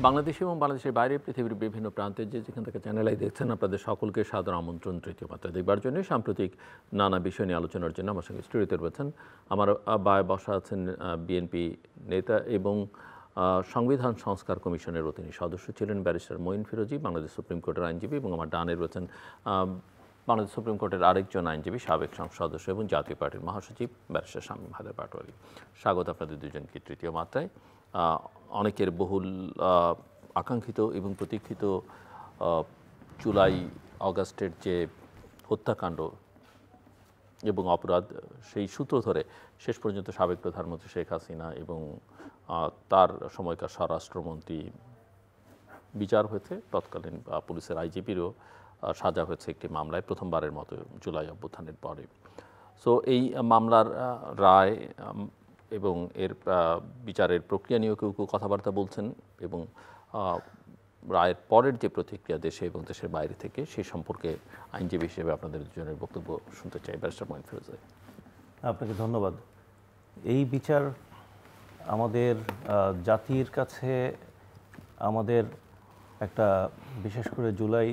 বাংলাদেশ এবং বাংলাদেশের বাইরে পৃথিবীর বিভিন্ন প্রান্তে যেখান থেকে চ্যানেল আই দেখছেন আপনাদের সকলকে সাদর আমন্ত্রণ তৃতীয় মাত্রা দেখবার জন্য সাম্প্রতিক নানা বিষয় নিয়ে আলোচনার জন্য আমার সঙ্গে স্টুডিওতে রয়েছেন আমার বায় বসা আছেন বিএনপি নেতা এবং সংবিধান সংস্কার কমিশনের তিনি সদস্য ছিলেন ব্যারিস্টার মঈন ফিরোজী, বাংলাদেশ সুপ্রিম কোর্টের আইনজীবী, এবং আমার ডানে রয়েছেন বাংলাদেশ সুপ্রিম কোর্টের আরেকজন আইনজীবী, সাবেক সংসদ সদস্য এবং জাতীয় পার্টির মহাসচিব ব্যারিস্টার শামীম হায়দার পাটোয়ারি। স্বাগত আপনাদের দুজনকে তৃতীয় মাত্রায়। অনেকের বহুল আকাঙ্ক্ষিত এবং প্রতীক্ষিত জুলাই অগাস্টের যে হত্যাকাণ্ড এবং অপরাধ, সেই সূত্র ধরে শেষ পর্যন্ত সাবেক প্রধানমন্ত্রী শেখ হাসিনা এবং তার সময়কার স্বরাষ্ট্রমন্ত্রী বিচার হয়েছে, তৎকালীন পুলিশের আইজিপিরও সাজা হয়েছে একটি মামলায় প্রথমবারের মতো জুলাই অভ্যুত্থানের পরে। সো এই মামলার রায় এবং এর বিচারের প্রক্রিয়া নিয়েও কেউ কেউ কথাবার্তা বলছেন এবং রায়ের পরের যে প্রতিক্রিয়া দেশে এবং দেশের বাইরে থেকে সেই সম্পর্কে আইনজীবী হিসেবে আপনাদের দুজনের বক্তব্য শুনতে চাই। ব্যারিস্টার মঈন ফিরোজী। আপনাকে ধন্যবাদ। এই বিচার আমাদের জাতির কাছে আমাদের একটা, বিশেষ করে জুলাই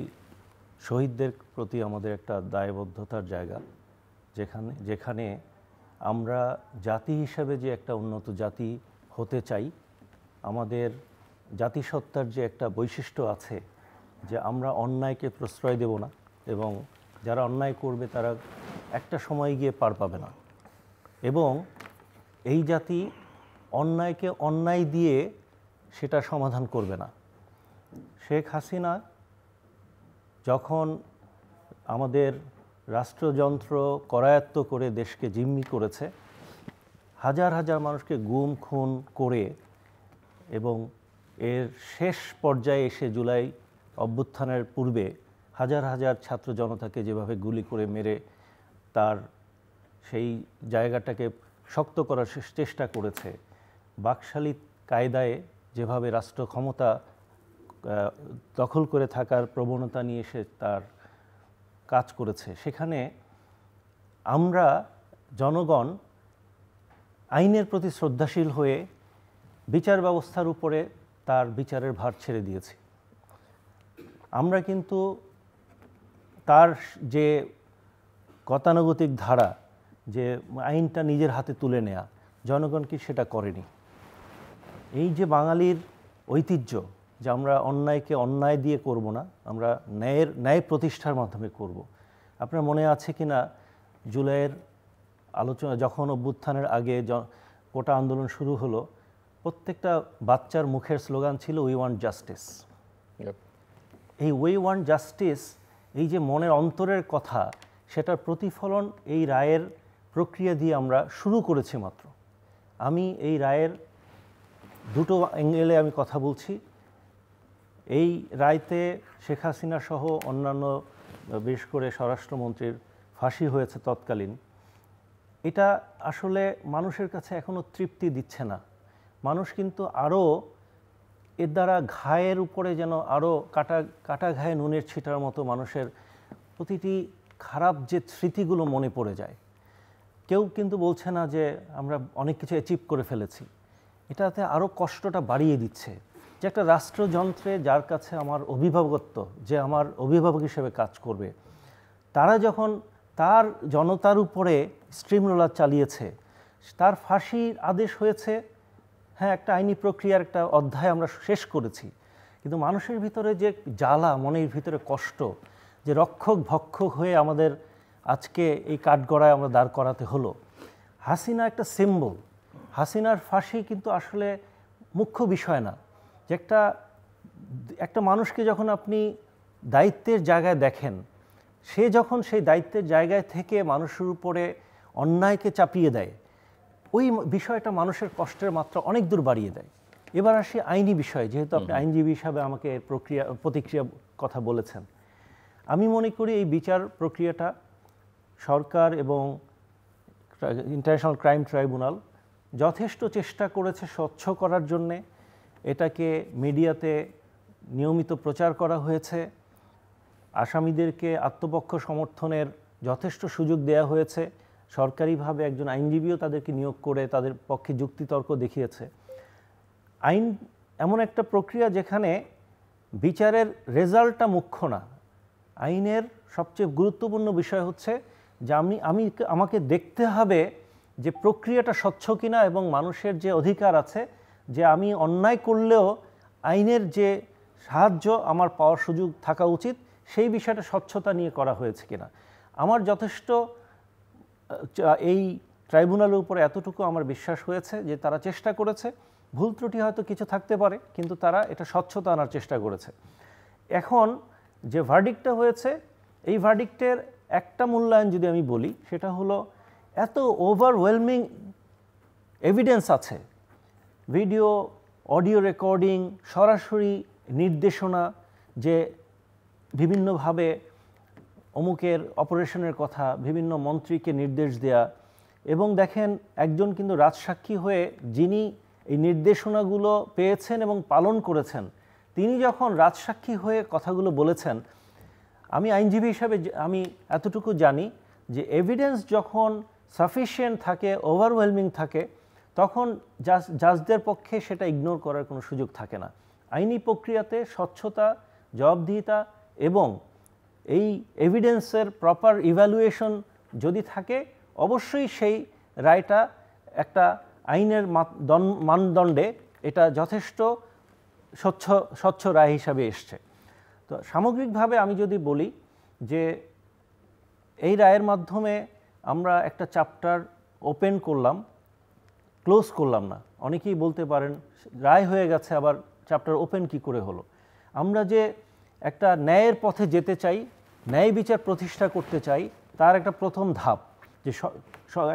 শহীদদের প্রতি আমাদের একটা দায়বদ্ধতার জায়গা, যেখানে আমরা জাতি হিসাবে যে একটা উন্নত জাতি হতে চাই, আমাদের জাতিসত্তার যে একটা বৈশিষ্ট্য আছে যে আমরা অন্যায়কে প্রশ্রয় দেব না এবং যারা অন্যায় করবে তারা একটা সময় গিয়ে পার পাবে না, এবং এই জাতি অন্যায়কে অন্যায় দিয়ে সেটা সমাধান করবে না। শেখ হাসিনা যখন আমাদের রাষ্ট্রযন্ত্র করায়ত্ত করে দেশকে জিম্মি করেছে, হাজার হাজার মানুষকে গুম খুন করে, এবং এর শেষ পর্যায়ে এসে জুলাই অভ্যুত্থানের পূর্বে হাজার হাজার ছাত্র জনতাকে যেভাবে গুলি করে মেরে তার সেই জায়গাটাকে শক্ত করার চেষ্টা করেছে, বাকশালী কায়দায় যেভাবে রাষ্ট্র ক্ষমতা দখল করে থাকার প্রবণতা নিয়ে এসে তার কাজ করেছে, সেখানে আমরা জনগণ আইনের প্রতি শ্রদ্ধাশীল হয়ে বিচার ব্যবস্থার উপরে তার বিচারের ভার ছেড়ে দিয়েছি। আমরা কিন্তু তার যে গতানুগতিক ধারা, যে আইনটা নিজের হাতে তুলে নেয়া, জনগণ কি সেটা করেনি। এই যে বাঙালির ঐতিহ্য যে আমরা অন্যায়কে অন্যায় দিয়ে করব না, আমরা ন্যায় প্রতিষ্ঠার মাধ্যমে করব। আপনার মনে আছে কি না, জুলাইয়ের আলোচনা যখন অভ্যুত্থানের আগে কোটা আন্দোলন শুরু হলো, প্রত্যেকটা বাচ্চার মুখের স্লোগান ছিল উই ওয়ান্ট জাস্টিস। এই উই ওয়ান্ট জাস্টিস, এই যে মনের অন্তরের কথা, সেটার প্রতিফলন এই রায়ের প্রক্রিয়া দিয়ে আমরা শুরু করেছি মাত্র। আমি এই রায়ের দুটো অ্যাঙ্গেলে আমি কথা বলছি। এই রায়তে শেখ হাসিনা সহ অন্যান্য, বিশেষ করে স্বরাষ্ট্রমন্ত্রীর ফাঁসি হয়েছে তৎকালীন। এটা আসলে মানুষের কাছে এখনও তৃপ্তি দিচ্ছে না। মানুষ কিন্তু আরও এর দ্বারা ঘায়ের উপরে যেন আরও কাটা ঘায়ে নুনের ছিটার মতো মানুষের প্রতিটি খারাপ যে স্মৃতিগুলো মনে পড়ে যায়। কেউ কিন্তু বলছে না যে আমরা অনেক কিছু অ্যাচিভ করে ফেলেছি, এটাতে আরও কষ্টটা বাড়িয়ে দিচ্ছে। যে একটা রাষ্ট্রযন্ত্রে যার কাছে আমার অভিভাবকত্ব, যে আমার অভিভাবক হিসেবে কাজ করবে, তারা যখন তার জনতার উপরে স্ট্রিম রোলার চালিয়েছে, তার ফাঁসির আদেশ হয়েছে, হ্যাঁ একটা আইনি প্রক্রিয়ার একটা অধ্যায় আমরা শেষ করেছি, কিন্তু মানুষের ভিতরে যে জ্বালা, মনের ভিতরে কষ্ট, যে রক্ষক ভক্ষক হয়ে আমাদের আজকে এই কাঠগড়ায় আমরা দাঁড় করাতে হলো। হাসিনা একটা সিম্বল। হাসিনার ফাঁসি কিন্তু আসলে মুখ্য বিষয় না। যে একটা মানুষকে যখন আপনি দায়িত্বের জায়গায় দেখেন, সে যখন সেই দায়িত্বের জায়গায় থেকে মানুষের উপরে অন্যায়কে চাপিয়ে দেয়, ওই বিষয়টা মানুষের কষ্টের মাত্রা অনেক দূর বাড়িয়ে দেয়। এবার আসি আইনি বিষয়ে, যেহেতু আপনি আইনজীবী হিসাবে আমাকে এর প্রতিক্রিয়া কথা বলেছেন। আমি মনে করি এই বিচার প্রক্রিয়াটা সরকার এবং ইন্টারন্যাশনাল ক্রাইম ট্রাইব্যুনাল যথেষ্ট চেষ্টা করেছে স্বচ্ছ করার জন্যে। এটাকে মিডিয়াতে নিয়মিত প্রচার করা হয়েছে, আসামিদেরকে আত্মপক্ষ সমর্থনের যথেষ্ট সুযোগ দেওয়া হয়েছে, সরকারিভাবে একজন আইনজীবীও তাদেরকে নিয়োগ করে তাদের পক্ষে যুক্তিতর্ক দেখিয়েছে। আইন এমন একটা প্রক্রিয়া যেখানে বিচারের রেজাল্টটা মুখ্য না। আইনের সবচেয়ে গুরুত্বপূর্ণ বিষয় হচ্ছে যে আমাকে দেখতে হবে যে প্রক্রিয়াটা স্বচ্ছ কিনা এবং মানুষের যে অধিকার আছে যে আমি অন্যায় করলেও আইনের যে সাহায্য আমার পাওয়ার সুযোগ থাকা উচিত সেই বিষয়টা স্বচ্ছতা নিয়ে করা হয়েছে কিনা। আমার যথেষ্ট এই ট্রাইব্যুনালের উপরে এতটুকু আমার বিশ্বাস হয়েছে যে তারা চেষ্টা করেছে, ভুল ত্রুটি হয়তো কিছু থাকতে পারে, কিন্তু তারা এটা স্বচ্ছতা আনার চেষ্টা করেছে। এখন যে ভার্ডিক্টটা হয়েছে, এই ভার্ডিক্টের একটা মূল্যায়ন যদি আমি বলি সেটা হলো এত ওভারওয়েলমিং এভিডেন্স আছে, ভিডিও, অডিও রেকর্ডিং, সরাসরি নির্দেশনা, যে বিভিন্নভাবে অমুকের অপারেশনের কথা, বিভিন্ন মন্ত্রীকে নির্দেশ দেয়া, এবং দেখেন একজন কিন্তু রাজসাক্ষী হয়ে যিনি এই নির্দেশনাগুলো পেয়েছেন এবং পালন করেছেন, তিনি যখন রাজসাক্ষী হয়ে কথাগুলো বলেছেন, আমি আইনজীবী হিসাবে আমি এতটুকু জানি যে এভিডেন্স যখন সাফিসিয়েন্ট থাকে, ওভারওয়েলমিং থাকে, তখন জাজদের পক্ষে সেটা ইগনোর করার কোনো সুযোগ থাকে না। আইনি প্রক্রিয়াতে স্বচ্ছতা, জবাবদিহিতা এবং এই এভিডেন্সের প্রপার ইভ্যালুয়েশন যদি থাকে, অবশ্যই সেই রায়টা একটা আইনের মানদণ্ডে এটা যথেষ্ট স্বচ্ছ রায় হিসাবে এসছে। তো সামগ্রিকভাবে আমি যদি বলি যে এই রায়ের মাধ্যমে আমরা একটা চ্যাপ্টার ওপেন করলাম, ক্লোজ করলাম না। অনেকেই বলতে পারেন রায় হয়ে গেছে, আবার চ্যাপ্টার ওপেন কি করে হলো। আমরা যে একটা ন্যায়ের পথে যেতে চাই, ন্যায় বিচার প্রতিষ্ঠা করতে চাই, তার একটা প্রথম ধাপ যে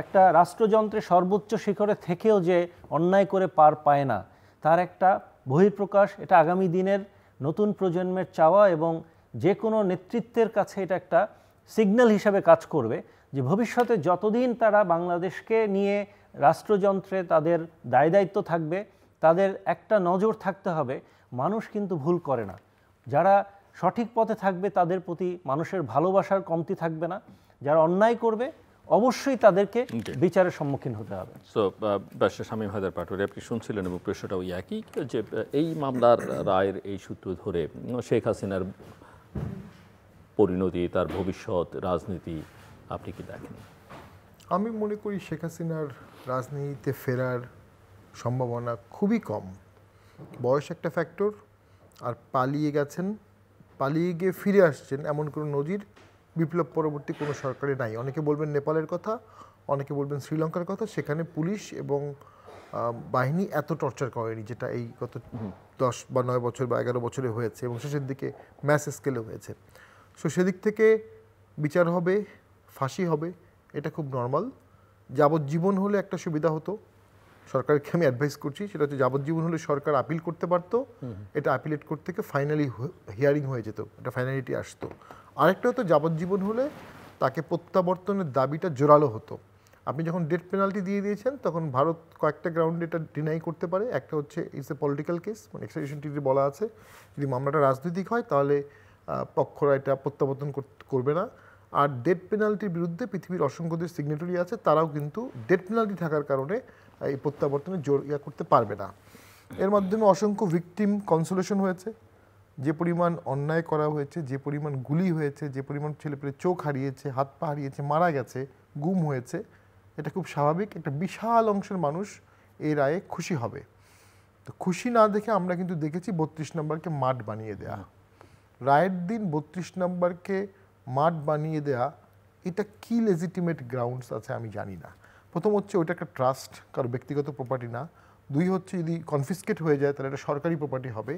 একটা রাষ্ট্রযন্ত্রের সর্বোচ্চ শিখরে থেকেও যে অন্যায় করে পার পায় না, তার একটা বহিঃপ্রকাশ। এটা আগামী দিনের নতুন প্রজন্মের চাওয়া এবং যে কোনো নেতৃত্বের কাছে এটা একটা সিগন্যাল হিসাবে কাজ করবে যে ভবিষ্যতে যতদিন তারা বাংলাদেশকে নিয়ে রাষ্ট্রযন্ত্রে তাদের দায় দায়িত্ব থাকবে, তাদের একটা নজর থাকতে হবে মানুষ কিন্তু ভুল করে না। যারা সঠিক পথে থাকবে তাদের প্রতি মানুষের ভালোবাসার কমতি থাকবে না, যারা অন্যায় করবে অবশ্যই তাদেরকে বিচারের সম্মুখীন হতে হবে। সো ব্যারিস্টার শামীম হায়দার পাটোয়ারি, আপনি শুনছিলেন এবং প্রশ্নটাও একই যে এই মামলার রায়ের এই সূত্র ধরে শেখ হাসিনার পরিণতি, তার ভবিষ্যৎ রাজনীতি আপনি কি দেখেন? আমি মনে করি শেখ হাসিনার রাজনীতিতে ফেরার সম্ভাবনা খুবই কম। বয়স একটা ফ্যাক্টর, আর পালিয়ে গেছেন, পালিয়ে গিয়ে ফিরে আসছেন এমন কোনো নজির বিপ্লব পরবর্তী কোনো সরকারে নাই। অনেকে বলবেন নেপালের কথা, অনেকে বলবেন শ্রীলঙ্কার কথা। সেখানে পুলিশ এবং বাহিনী এত টর্চার করেনি যেটা এই গত 10 বা 9 বছর বা 11 বছরে হয়েছে, এবং শেষের দিকে ম্যাস স্কেলে হয়েছে। সো সেদিক থেকে বিচার হবে, ফাঁসি হবে, এটা খুব নর্মাল। যাবজ্জীবন হলে একটা সুবিধা হতো, সরকারকে আমি অ্যাডভাইস করছি, সেটা হচ্ছে যাবজ্জীবন হলে সরকার আপিল করতে পারতো, এটা আপিলেট করতে থেকে ফাইনালি হিয়ারিং হয়ে যেত, এটা ফাইনালিটি আসতো। আরেকটা হতো যাবজ্জীবন হলে তাকে প্রত্যাবর্তনের দাবিটা জোরালো হতো। আপনি যখন ডেথ পেনাল্টি দিয়ে দিয়েছেন তখন ভারত কয়েকটা গ্রাউন্ডে এটা ডিনাই করতে পারে। একটা হচ্ছে ইটস এ পলিটিক্যাল কেস, মানে এক্সট্রাডিশন ট্রিটি বলা আছে, যদি মামলাটা রাজনৈতিক হয় তাহলে পক্ষরা এটা প্রত্যাবর্তন করবে না। আর ডেথ পেনাল্টির বিরুদ্ধে পৃথিবীর অসংখ্য দেশ সিগনেটরি আছে, তারাও কিন্তু ডেথ পেনাল্টি থাকার কারণে এই প্রত্যাবর্তনে জোর করতে পারবে না। এর মাধ্যমে অসংখ্য ভিকটিম কনসোলেশন হয়েছে, যে পরিমাণ অন্যায় করা হয়েছে, যে পরিমাণ গুলি হয়েছে, যে পরিমাণ ছেলেপেলে চোখ হারিয়েছে, হাত পা হারিয়েছে, মারা গেছে, গুম হয়েছে, এটা খুব স্বাভাবিক। একটা বিশাল অংশের মানুষ এই রায়ে খুশি হবে। তো খুশি না দেখে আমরা কিন্তু দেখেছি 32 নম্বরকে মাঠ বানিয়ে দেয়া। রায়ের দিন 32 নম্বরকে মাঠ বানিয়ে দেয়া, এটা কি লেজিটিমেট গ্রাউন্ডস আছে আমি জানি না। প্রথম হচ্ছে ওইটা একটা ট্রাস্ট, কারো ব্যক্তিগত প্রপার্টি না। 2 হচ্ছে যদি কনফিসকেট হয়ে যায় তাহলে এটা সরকারি প্রপার্টি হবে,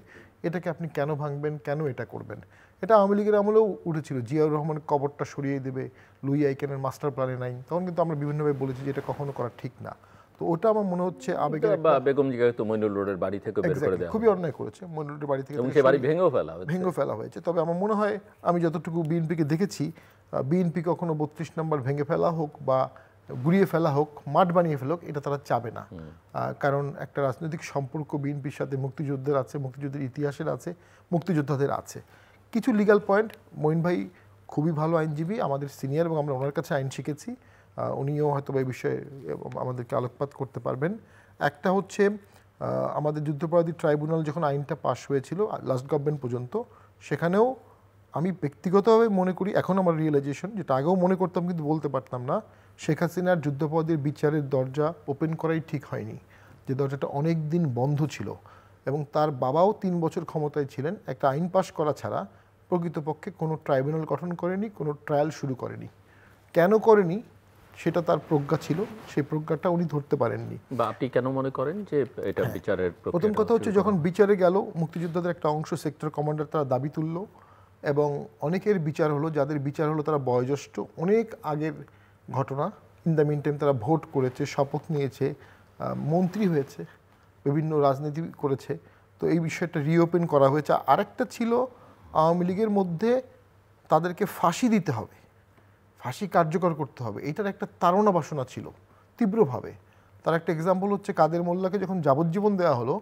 এটাকে আপনি কেন ভাঙবেন, কেন এটা করবেন। এটা আওয়ামী লীগের আমলেও উঠেছিল, জিয়াউর রহমানের কবরটা সরিয়ে দেবে, লুই আইকেনের মাস্টার প্ল্যানে নাই, তখন কিন্তু আমরা বিভিন্নভাবে বলেছি যে এটা কখনো করা ঠিক না। তো ওটা আমার মনে হচ্ছে আবেগের, বেগম জিয়াকে তো মইনুল রোডের বাড়ি থেকে বের করে দেওয়া, খুবই অন্যায় করেছে, মইনুল রোডের বাড়ি থেকে সেই বাড়ি ভেঙেও ফেলা হয়েছে। তবে আমার মনে হয় আমি যতটুকু বিএনপিকে দেখেছি, বিএনপি কখনো 32 নম্বর ভেঙে ফেলা হোক বা গুড়িয়ে ফেলা হোক, মাঠ বানিয়ে ফেলুক, এটা তারা চাবে না। কারণ একটা রাজনৈতিক সম্পর্ক বিএনপির সাথে মুক্তিযুদ্ধের আছে, মুক্তিযুদ্ধের ইতিহাসের আছে, মুক্তিযোদ্ধাদের আছে। কিছু লিগ্যাল পয়েন্ট, মঈন ভাই খুবই ভালো আইনজীবী, আমাদের সিনিয়র, এবং আমরা ওনার কাছে আইন শিখেছি, উনিও হয়তো এই বিষয়ে আমাদেরকে আলোকপাত করতে পারবেন। একটা হচ্ছে আমাদের যুদ্ধাপরাধী ট্রাইব্যুনাল যখন আইনটা পাশ হয়েছিল লাস্ট গভর্নমেন্ট পর্যন্ত, সেখানেও আমি ব্যক্তিগতভাবে মনে করি, এখন আমার রিয়েলাইজেশন, যেটা আগেও মনে করতাম কিন্তু বলতে পারতাম না, শেখ হাসিনার যুদ্ধাপরাধীর বিচারের দরজা ওপেন করাই ঠিক হয়নি। যে দরজাটা অনেক দিন বন্ধ ছিল এবং তার বাবাও 3 বছর ক্ষমতায় ছিলেন, একটা আইন পাশ করা ছাড়া প্রকৃতপক্ষে কোনো ট্রাইব্যুনাল গঠন করেনি, কোনো ট্রায়াল শুরু করেনি। কেন করেনি সেটা তার প্রজ্ঞা ছিল, সেই প্রজ্ঞাটা উনি ধরতে পারেননি। বা আপনি কেন মনে করেন যে এটা বিচারের প্রথম কথা হচ্ছে, যখন বিচারে গেল মুক্তিযোদ্ধাদের একটা অংশ, সেক্টর কমান্ডার, তারা দাবি তুলল এবং অনেকের বিচার হলো, যাদের বিচার হলো তারা বয়োজ্যেষ্ঠ, অনেক আগের ঘটনা। ইন দ্য মিন টাইম তারা ভোট করেছে, শপথ নিয়েছে, মন্ত্রী হয়েছে, বিভিন্ন রাজনীতি করেছে। তো এই বিষয়টা রিওপেন করা হয়েছে। আরেকটা ছিল আওয়ামী লীগের মধ্যে তাদেরকে ফাঁসি দিতে হবে, ফাঁসি কার্যকর করতে হবে, এটার একটা তাড়না বাসনা ছিল তীব্রভাবে। তার একটা এক্সাম্পল হচ্ছে কাদের মোল্লাকে যখন যাবজ্জীবন দেওয়া হলো,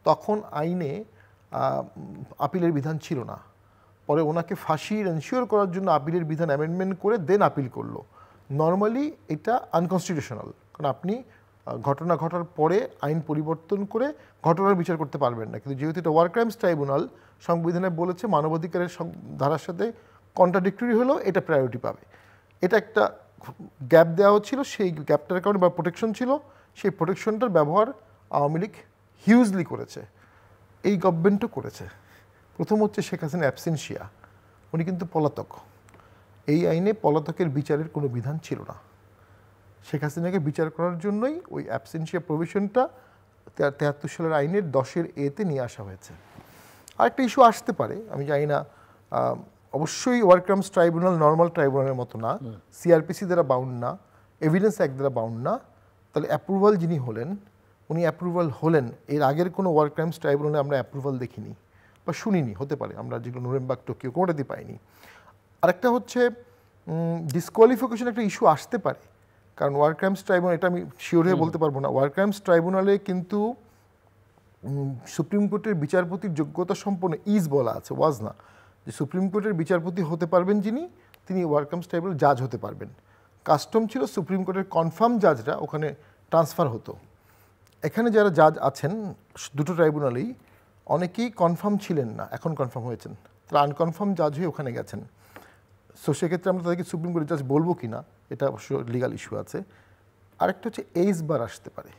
তখন আইনে আপিলের বিধান ছিল না। পরে ওনাকে ফাঁসির এনশিওর করার জন্য আপিলের বিধান অ্যামেন্ডমেন্ট করে দেন আপিল করলো। নর্মালি এটা আনকনস্টিটিউশনাল, কারণ আপনি ঘটনা ঘটার পরে আইন পরিবর্তন করে ঘটনার বিচার করতে পারবেন না। কিন্তু যেহেতু এটা ওয়ার ক্রাইমস ট্রাইব্যুনাল, সংবিধানে বলেছে মানবাধিকারের ধারার সাথে কন্ট্রাডিক্টরি হলেও এটা প্রায়োরিটি পাবে। এটা একটা গ্যাপ দেওয়া হচ্ছিল, সেই গ্যাপটার কারণে বা প্রোটেকশন ছিল, সেই প্রোটেকশনটার ব্যবহার আওয়ামী লীগ হিউজলি করেছে, এই গভর্নমেন্টও করেছে। প্রথম হচ্ছে শেখ হাসিনা অ্যাবসেন্সিয়া, উনি কিন্তু পলাতক। এই আইনে পলাতকের বিচারের কোনো বিধান ছিল না। শেখ হাসিনাকে বিচার করার জন্যই ওই অ্যাবসেন্সিয়া প্রভিশনটা 73 সালের আইনের 10 এতে নিয়ে আসা হয়েছে। আরেকটা ইস্যু আসতে পারে, আমি জানি না, অবশ্যই ওয়ার ক্রাইমস ট্রাইব্যুনাল নর্মাল ট্রাইব্যুনালের মতো না, সিআরপিসি দ্বারা বাউন্ড না, এভিডেন্স অ্যাক্ট দ্বারা বাউন্ড না। তাহলে অ্যাপ্রুভাল যিনি হলেন, উনি অ্যাপ্রুভাল হলেন, এর আগের কোনো ওয়ার ক্রাইমস ট্রাইব্যুনালে আমরা অ্যাপ্রুভাল দেখিনি বা শুনিনি, হতে পারে আমরা যেগুলো নুরেমবার্গ, টোকিও কোনোটাতেই পাইনি। আরেকটা হচ্ছে ডিসকোয়ালিফিকেশন একটা ইস্যু আসতে পারে, কারণ ওয়ার ক্রাইমস ট্রাইব্যুনাল, এটা আমি শিওর হয়ে বলতে পারবো না, ওয়ার ক্রাইমস ট্রাইব্যুনালে কিন্তু সুপ্রিম কোর্টের বিচারপতির যোগ্যতা সম্পন্ন বলা আছে, ওয়াজ না, যে সুপ্রিম কোর্টের বিচারপতি হতে পারবেন যিনি, তিনি ওয়ার ক্রাইমস ট্রাইব্যুনাল জাজ হতে পারবেন। কাস্টম ছিল সুপ্রিম কোর্টের কনফার্ম জাজরা ওখানে ট্রান্সফার হতো। এখানে যারা জাজ আছেন দুটো ট্রাইব্যুনালেই, অনেকেই কনফার্ম ছিলেন না, এখন কনফার্ম হয়েছেন, তারা আনকনফার্ম জাজ হয়ে ওখানে গেছেন। সো সেক্ষেত্রে আমরা তাদেরকে সুপ্রিম কোর্টের জাজ বলবো কি না, এটা অবশ্য লিগাল ইস্যু আছে। আরেকটা হচ্ছে এইজ বার আসতে পারে।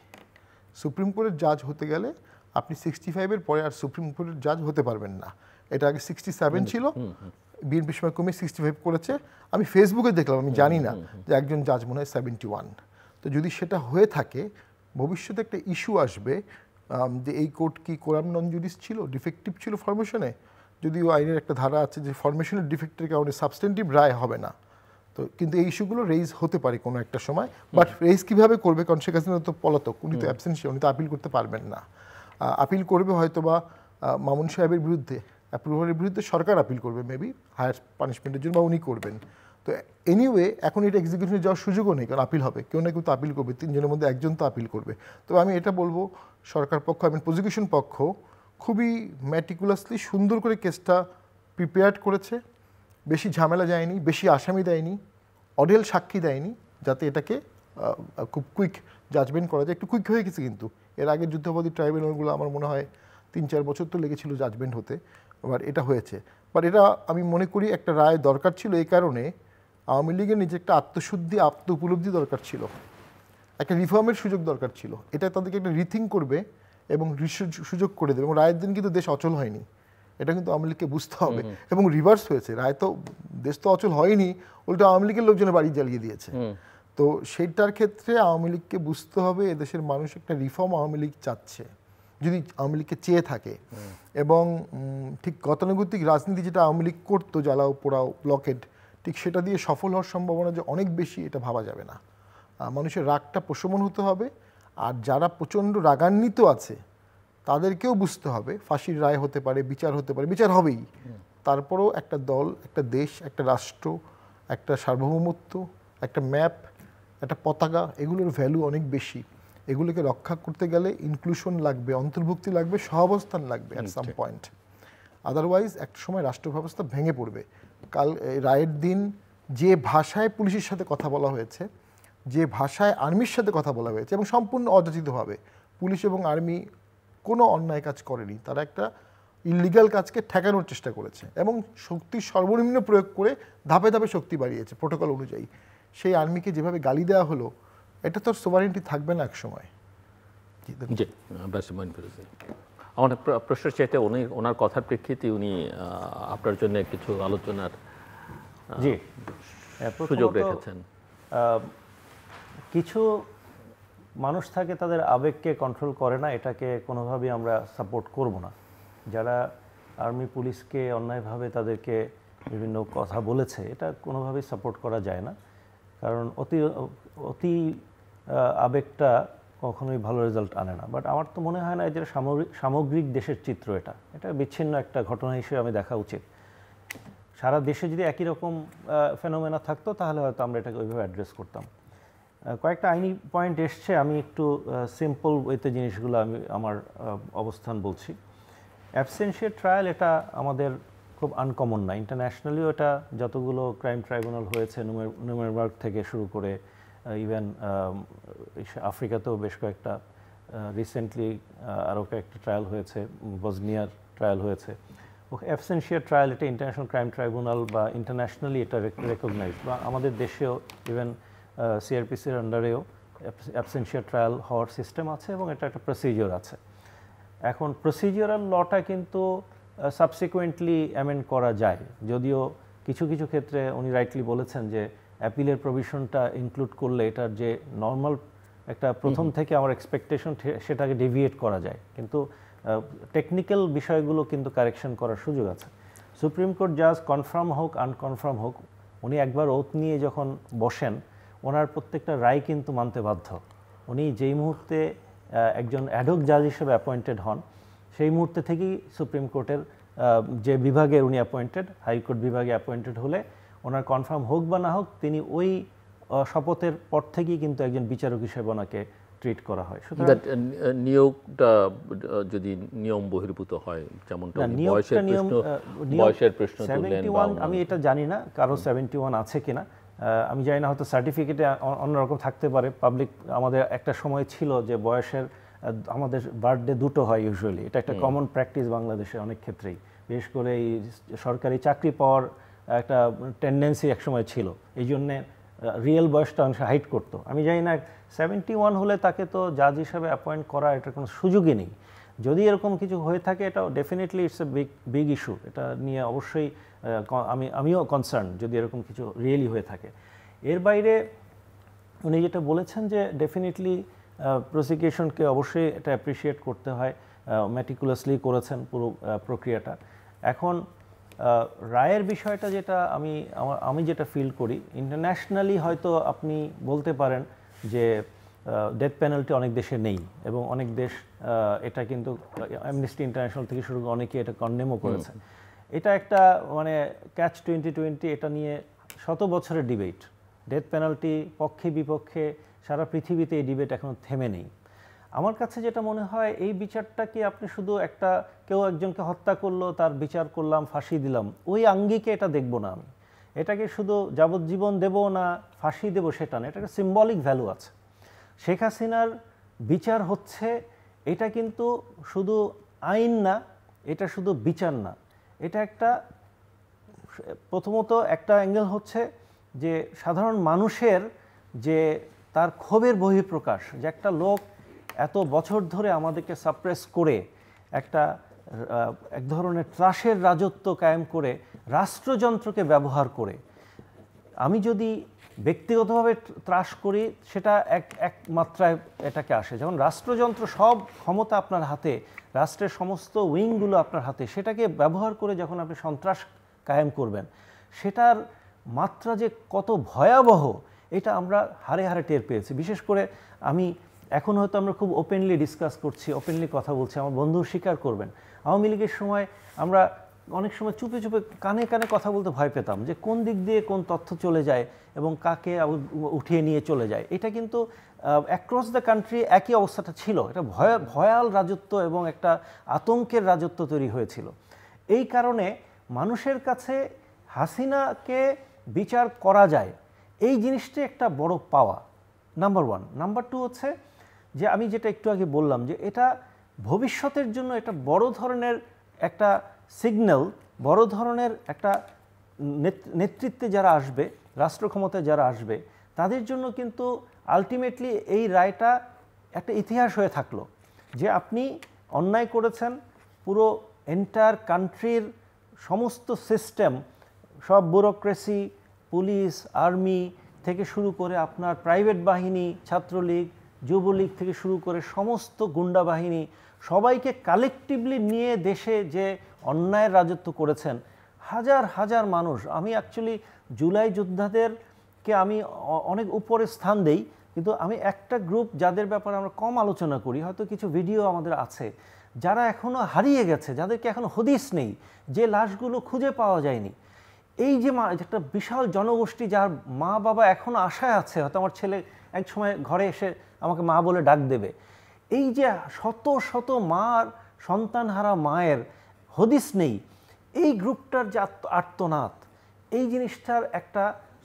সুপ্রিম কোর্টের জাজ হতে গেলে আপনি 65-এর পরে আর সুপ্রিম কোর্টের জাজ হতে পারবেন না। এটা আগে 67 ছিল, বিএনপির সময় কমে 65 করেছে। আমি ফেসবুকে দেখলাম, আমি জানি না, যে একজন জাজ মনে হয় 71। তো যদি সেটা হয়ে থাকে, ভবিষ্যতে একটা ইস্যু আসবে যে এই কোর্ট কি কোরাম নন জুডিস ছিল, ডিফেক্টিভ ছিল ফরমেশনে। যদিও আইনের একটা ধারা আছে যে ফরমেশনের ডিফেক্টের কারণে সাবস্টেন্টিভ রায় হবে না। তো কিন্তু এই ইস্যুগুলো রেইজ হতে পারে কোনো একটা সময়, বাট রেইজ কীভাবে করবে, কারণ শেখ হাসিনা তো পলাতক, উনি তো অ্যাবসেন্সিয়া, উনি তো আপিল করতে পারবেন না। আপিল করবে হয়তো বা মামুন সাহেবের বিরুদ্ধে, অ্যাপ্রুভালের বিরুদ্ধে সরকার আপিল করবে মেবি হায়ার পানিশমেন্টের জন্য, বা উনি করবেন। তো এনিওয়ে এখন এটা এক্সিকিউশনে যাওয়ার সুযোগও নেই, কারণ আপিল হবে, কেউ না কেউ তো আপিল করবে, 3 জনের মধ্যে একজন তো আপিল করবে। তবে আমি এটা বলবো, সরকার পক্ষ, প্রসিকিউশন পক্ষ খুবই ম্যাটিকুলাসলি সুন্দর করে কেসটা প্রিপেয়ার্ড করেছে, বেশি ঝামেলা যায়নি, বেশি আসামি দেয়নি, অডেল সাক্ষী দেয়নি, যাতে এটাকে খুব কুইক জাজমেন্ট করা যায়। একটু কুইক হয়ে গেছে, কিন্তু এর আগের যুদ্ধাপরাধী ট্রাইব্যুনালগুলো আমার মনে হয় 3-4 বছর তো লেগেছিল জাজমেন্ট হতে, বাট এটা হয়েছে। বাট এটা আমি মনে করি একটা রায় দরকার ছিল, এই কারণে আওয়ামী লীগের নিজে একটা আত্মশুদ্ধি, আত্ম উপলব্ধি দরকার ছিল, একটা রিফর্মের সুযোগ দরকার ছিল। এটা তাদেরকে একটা রিথিং করবে এবং সুযোগ করে দেবে। এবং রায়ের দিন কিন্তু দেশ অচল হয়নি, এটা কিন্তু আওয়ামী লীগকে বুঝতে হবে। এবং রিভার্স হয়েছে, রায় তো, দেশ তো অচল হয়নি, উল্টো আওয়ামী লীগের লোকজনের বাড়ি জ্বালিয়ে দিয়েছে। তো সেইটার ক্ষেত্রে আওয়ামী লীগকে বুঝতে হবে এদেশের মানুষ একটা রিফর্ম আওয়ামী লীগ চাচ্ছে, যদি আওয়ামী লীগকে চেয়ে থাকে। এবং ঠিক গতানুগতিক রাজনীতি যেটা আওয়ামী লীগ করতো, জ্বালাও পোড়াও ব্লকেড, ঠিক সেটা দিয়ে সফল হওয়ার সম্ভাবনা যে অনেক বেশি, এটা ভাবা যাবে না। মানুষের রাগটা প্রশমন হতে হবে, আর যারা প্রচণ্ড রাগান্বিত আছে তাদেরকেও বুঝতে হবে ফাঁসির রায় হতে পারে, বিচার হতে পারে, বিচার হবেই, তারপরও একটা দল, একটা দেশ, একটা রাষ্ট্র, একটা সার্বভৌমত্ব, একটা ম্যাপ, একটা পতাকা, এগুলোর ভ্যালু অনেক বেশি। এগুলোকে রক্ষা করতে গেলে ইনক্লুশন লাগবে, অন্তর্ভুক্তি লাগবে, সহাবস্থান লাগবে অ্যাট সাম পয়েন্ট। আদারওয়াইজ একটা সময় রাষ্ট্র ব্যবস্থা ভেঙে পড়বে। কাল রায়ের দিন যে ভাষায় পুলিশের সাথে কথা বলা হয়েছে, যে ভাষায় আর্মির সাথে কথা বলা হয়েছে, এবং সম্পূর্ণ অযাচিতভাবে পুলিশ এবং আর্মি কোনো অন্যায় কাজ করেনি, তারা একটা ইলিগাল কাজকে ঠেকানোর চেষ্টা করেছে এবং শক্তির সর্বনিম্ন প্রয়োগ করে ধাপে ধাপে শক্তি বাড়িয়েছে প্রোটোকল অনুযায়ী। সেই আর্মিকে যেভাবে গালি দেওয়া হলো, এটা তো সোভারেন্টি থাকবে না এক সময়। জি, আমার প্রশ্নের চাইতে ওনার কথার প্রেক্ষিতে উনি আপনার জন্য কিছু আলোচনার জি সুযোগ রেখেছেন। কিছু মানুষ থাকে তাদের আবেগকে কন্ট্রোল করে না, এটাকে কোনোভাবেই আমরা সাপোর্ট করব না। যারা আর্মি পুলিশকে অন্যায়ভাবে তাদেরকে বিভিন্ন কথা বলেছে, এটা কোনোভাবেই সাপোর্ট করা যায় না, কারণ অতি আবেগটা কখনোই ভালো রেজাল্ট আনে না। বাট আমার তো মনে হয় না যে সামগ্রিক দেশের চিত্র, এটা বিচ্ছিন্ন একটা ঘটনা হিসেবে আমি দেখা উচিত। সারা দেশে যদি একই রকম ফেনোমেনা থাকতো তাহলে হয়তো আমরা এটাকে ওইভাবে অ্যাড্রেস করতাম। কয়েকটা আইনি পয়েন্ট এসছে, আমি একটু সিম্পল ওয়েতে জিনিসগুলো আমি আমার অবস্থান বলছি। অ্যাবসেন্সিয়াল ট্রায়াল এটা আমাদের খুব আনকমন না, ইন্টারন্যাশনালিও এটা যতগুলো ক্রাইম ট্রাইব্যুনাল হয়েছে নুরেমবার্গ থেকে শুরু করে ইভেন আফ্রিকাতেও বেশ কয়েকটা, রিসেন্টলি আরও কয়েকটা ট্রায়াল হয়েছে, বসনিয়ার ট্রায়াল হয়েছে। অ্যাবসেন্সিয়াল ট্রায়াল এটা ইন্টারন্যাশনাল ক্রাইম ট্রাইব্যুনাল বা ইন্টারন্যাশনালি এটা রেকগনাইজড, বা আমাদের দেশেও ইভেন সিআরপিসির আন্ডারেও অ্যাবসেন্সিয়াল ট্রায়াল হওয়ার সিস্টেম আছে এবং এটা একটা প্রসিজিওর আছে। এখন প্রসিজিওরাল লটা কিন্তু সাবসিকুয়েন্টলি অ্যামেন্ড করা যায়, যদিও কিছু কিছু ক্ষেত্রে উনি রাইটলি বলেছেন যে অ্যাপিলের প্রভিশনটা ইনক্লুড করলে এটার যে নর্মাল একটা প্রথম থেকে আমার এক্সপেকটেশন সেটাকে ডেভিয়েট করা যায়, কিন্তু টেকনিক্যাল বিষয়গুলো কিন্তু কারেকশন করার সুযোগ আছে। সুপ্রিম কোর্ট জাজ কনফার্ম হোক আনকনফার্ম হোক, উনি একবার ওথ নিয়ে যখন বসেন ওনার প্রত্যেকটা রায় কিন্তু মানতে বাধ্য। উনি যেই মুহূর্তে একজন অ্যাডহক জাজ হিসেবে অ্যাপয়েন্টেড হন, সেই মুহূর্তে থেকেই সুপ্রিম কোর্টের যে বিভাগে উনি অ্যাপয়েন্টেড, হাইকোর্ট বিভাগে অ্যাপয়েন্টেড হলে ওনার কনফার্ম হোক বা না হোক, তিনি ওই শপথের পর থেকেই কিন্তু একজন বিচারক হিসেবে ওনাকে ট্রিট করা হয়। সুতরাং নিয়োগটা যদি নিয়ম বহির্ভূত হয়, যেমনটা বয়সের প্রশ্ন তুললেন, আমি এটা জানি না কারো 71 আছে কিনা, আমি জানি না, হয়তো সার্টিফিকেটে অন্যরকম থাকতে পারে। পাবলিক আমাদের একটা সময় ছিল যে বয়সের আমাদের বার্থডে দুটো হয় ইউজুয়ালি, এটা একটা কমন প্র্যাকটিস বাংলাদেশে অনেক ক্ষেত্রেই, বিশেষ করে এই সরকারি চাকরি পাওয়ার একটা টেন্ডেন্সি একসময় ছিল, এই জন্যে রিয়েল বয়সটা অংশ হাইড করতো। আমি জানি না 71 হলে তাকে তো জাজ হিসাবে অ্যাপয়েন্ট করা এটার কোনো সুযোগই নেই। যদি এরকম কিছু হয়ে থাকে এটা definitely it's a big issue, এটা নিয়ে অবশ্যই আমিও কনসার্ন যদি এরকম কিছু রিয়েলি হয়ে থাকে। এর বাইরে উনি যেটা বলেছেন যে ডেফিনেটলি প্রসিকিউশনকে অবশ্যই এটা অ্যাপ্রিসিয়েট করতে হয়, ম্যাটিকুলাসলি করেছেন পুরো প্রক্রিয়াটা। এখন রায়ের বিষয়টা যেটা আমি যেটা ফিল করি, ইন্টারন্যাশনালি হয়তো আপনি বলতে পারেন যে ডেথ পেনাল্টি অনেক দেশে নেই এবং অনেক দেশ এটা কিন্তু অ্যামনেস্টি ইন্টারন্যাশনাল থেকে শুরু করে অনেকে এটা কন্ডেমও করেছে। এটা একটা মানে ক্যাচ 2020, এটা নিয়ে শত বছরের ডিবেট। ডেথ পেনাল্টি পক্ষে বিপক্ষে সারা পৃথিবীতে এই ডিবেট এখনো থেমে নেই। আমার কাছে যেটা মনে হয়, এই বিচারটা কি আপনি শুধু কেউ একজনকে হত্যা করলো তার বিচার করলাম ফাঁসি দিলাম, ওই আঙ্গিকে এটা দেখব না আমি। এটাকে শুধু যাবজ্জীবন দেব না ফাঁসি দেব সেটা না, এটাকে সিম্বলিক ভ্যালু আছে। শেখ হাসিনার বিচার হচ্ছে, এটা কিন্তু শুধু আইন না, এটা শুধু বিচার না, এটা প্রথমত একটা অ্যাঙ্গেল হচ্ছে যে সাধারণ মানুষের যে তার ক্ষোভের বহিঃপ্রকাশ, যে একটা লোক এত বছর ধরে আমাদেরকে সাপ্রেস করে এক ধরনের ত্রাসের রাজত্ব কায়েম করে রাষ্ট্রযন্ত্রকে ব্যবহার করে, আমি যদি ব্যক্তিগতভাবে ত্রাস করি সেটা এক মাত্রায় এটাকে আসে, যখন রাষ্ট্রযন্ত্র সব ক্ষমতা আপনার হাতে, রাষ্ট্রের সমস্ত উইংগুলো আপনার হাতে, সেটাকে ব্যবহার করে যখন আপনি সন্ত্রাস কায়েম করবেন, সেটার মাত্রা যে কত ভয়াবহ এটা আমরা হারে হারে টের পেয়েছি। বিশেষ করে এখন হয়তো আমরা খুব ওপেনলি ডিসকাস করছি, ওপেনলি কথা বলছি, আমার বন্ধু স্বীকার করবেন, আওয়ামী লীগের সময় আমরা অনেক সময় চুপে চুপে কানে কানে কথা বলতে ভয় পেতাম যে কোন দিক দিয়ে কোন তথ্য চলে যায় এবং কাকে উঠিয়ে নিয়ে চলে যায়। এটা কিন্তু অ্যাক্রস দ্য কান্ট্রি একই অবস্থাটা ছিল, এটা ভয়াল রাজত্ব এবং একটা আতঙ্কের রাজত্ব তৈরি হয়েছিল। এই কারণে মানুষের কাছে হাসিনাকে বিচার করা যায়, এই জিনিসটি একটা বড় পাওয়া, নাম্বার ওয়ান। নাম্বার টু হচ্ছে যে আমি যেটা একটু আগে বললাম যে এটা ভবিষ্যতের জন্য এটা বড় ধরনের একটা সিগন্যাল, বড় ধরনের একটা নেতৃত্বে যারা আসবে, রাষ্ট্র ক্ষমতায় যারা আসবে, তাদের জন্য কিন্তু আলটিমেটলি এই রায়টা একটা ইতিহাস হয়ে থাকলো যে আপনি অন্যায় করেছেন, পুরো এন্টায়ার কান্ট্রির সমস্ত সিস্টেম, সব ব্যুরোক্রেসি, পুলিশ, আর্মি থেকে শুরু করে আপনার প্রাইভেট বাহিনী, ছাত্রলীগ, যুবলীগ থেকে শুরু করে সমস্ত গুন্ডা বাহিনী, সবাইকে কালেকটিভলি নিয়ে দেশে যে অন্যায়ের রাজত্ব করেছেন, হাজার হাজার মানুষ। আমি অ্যাকচুয়ালি জুলাই যোদ্ধাদেরকে আমি অনেক উপরে স্থান দেই, কিন্তু আমি একটা গ্রুপ যাদের ব্যাপারে আমরা কম আলোচনা করি, হয়তো কিছু ভিডিও আমাদের আছে, যারা এখনও হারিয়ে গেছে, যাদেরকে এখনও হদিস নেই, যে লাশগুলো খুঁজে পাওয়া যায়নি। এই যে একটা বিশাল জনগোষ্ঠী যার মা বাবা এখনও আশায় আছে, হয়তো আমার ছেলে এক সময় ঘরে এসে আমাকে মা বলে ডাক দেবে, এই যে শত শত মার, সন্তানহারা মায়ের হদিস নেই, এই গ্রুপটার যে আর্তনাদ, এই জিনিসটার একটা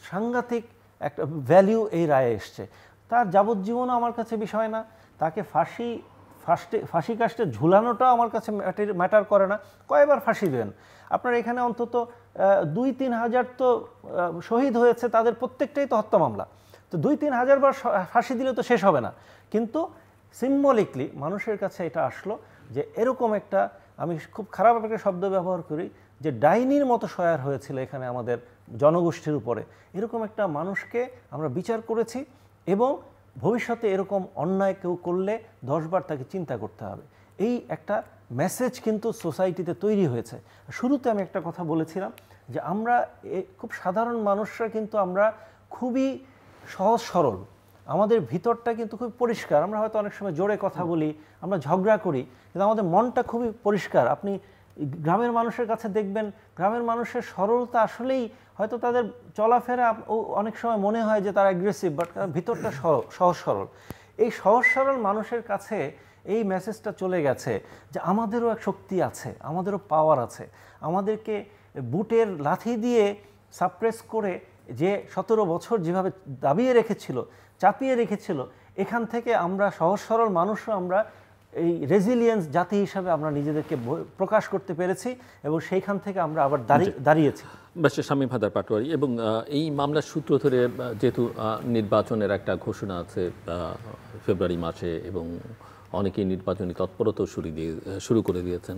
সাংঘাতিক একটা ভ্যালিউ এই রায়ে এসছে। তার যাবজ্জীবনও আমার কাছে বিষয় না, তাকে ফাঁসি কাস্টে ঝুলানোটা আমার কাছে ম্যাটার করে না। কয়বার ফাঁসি দেন আপনার? এখানে অন্তত 2-3 হাজার তো শহীদ হয়েছে, তাদের প্রত্যেকটাই তো হত্যা মামলা। তো 2-3 হাজার বার ফাঁসি দিলে তো শেষ হবে না। কিন্তু সিম্বলিকলি মানুষের কাছে এটা আসলো যে এরকম একটা, আমি খুব খারাপ একটা শব্দ ব্যবহার করি, যে ডাইনির মতো সয়ার হয়েছিল এখানে আমাদের জনগোষ্ঠীর উপরে, এরকম একটা মানুষকে আমরা বিচার করেছি। এবং ভবিষ্যতে এরকম অন্যায় কেউ করলে 10 বার তাকে চিন্তা করতে হবে, এই একটা মেসেজ কিন্তু সোসাইটিতে তৈরি হয়েছে। শুরুতে আমি একটা কথা বলেছিলাম যে আমরা খুব সাধারণ মানুষরা কিন্তু আমরা খুবই সহজ সরল, আমাদের ভিতরটা কিন্তু খুব পরিষ্কার। আমরা হয়তো অনেক সময় জোরে কথা বলি, আমরা ঝগড়া করি, কিন্তু আমাদের মনটা খুবই পরিষ্কার। আপনি গ্রামের মানুষের কাছে দেখবেন, গ্রামের মানুষের সরলতা আসলেই হয়তো তাদের চলাফেরা অনেক সময় মনে হয় যে তারা অ্যাগ্রেসিভ, বাট ভিতরটা সহজ সরল। এই সহজ সরল মানুষের কাছে এই মেসেজটা চলে গেছে যে আমাদেরও এক শক্তি আছে, আমাদেরও পাওয়ার আছে। আমাদেরকে বুটের লাথি দিয়ে সাপ্রেস করে যে 17 বছর যেভাবে দাবিয়ে রেখেছিল, চাপিয়ে রেখেছিল, এখান থেকে আমরা সহজ সরল মানুষও আমরা এই রেজিলিয়েন্স জাতি হিসাবে আমরা নিজেদেরকে প্রকাশ করতে পেরেছি এবং সেইখান থেকে আমরা আবার দাঁড়িয়েছি। ব্যারিস্টার শামীম হায়দার পাটোয়ারী, এবং এই মামলার সূত্র ধরে যেহেতু নির্বাচনের একটা ঘোষণা আছে ফেব্রুয়ারি মাসে এবং অনেকেই নির্বাচনী তৎপরতা শুরু করে দিয়েছেন,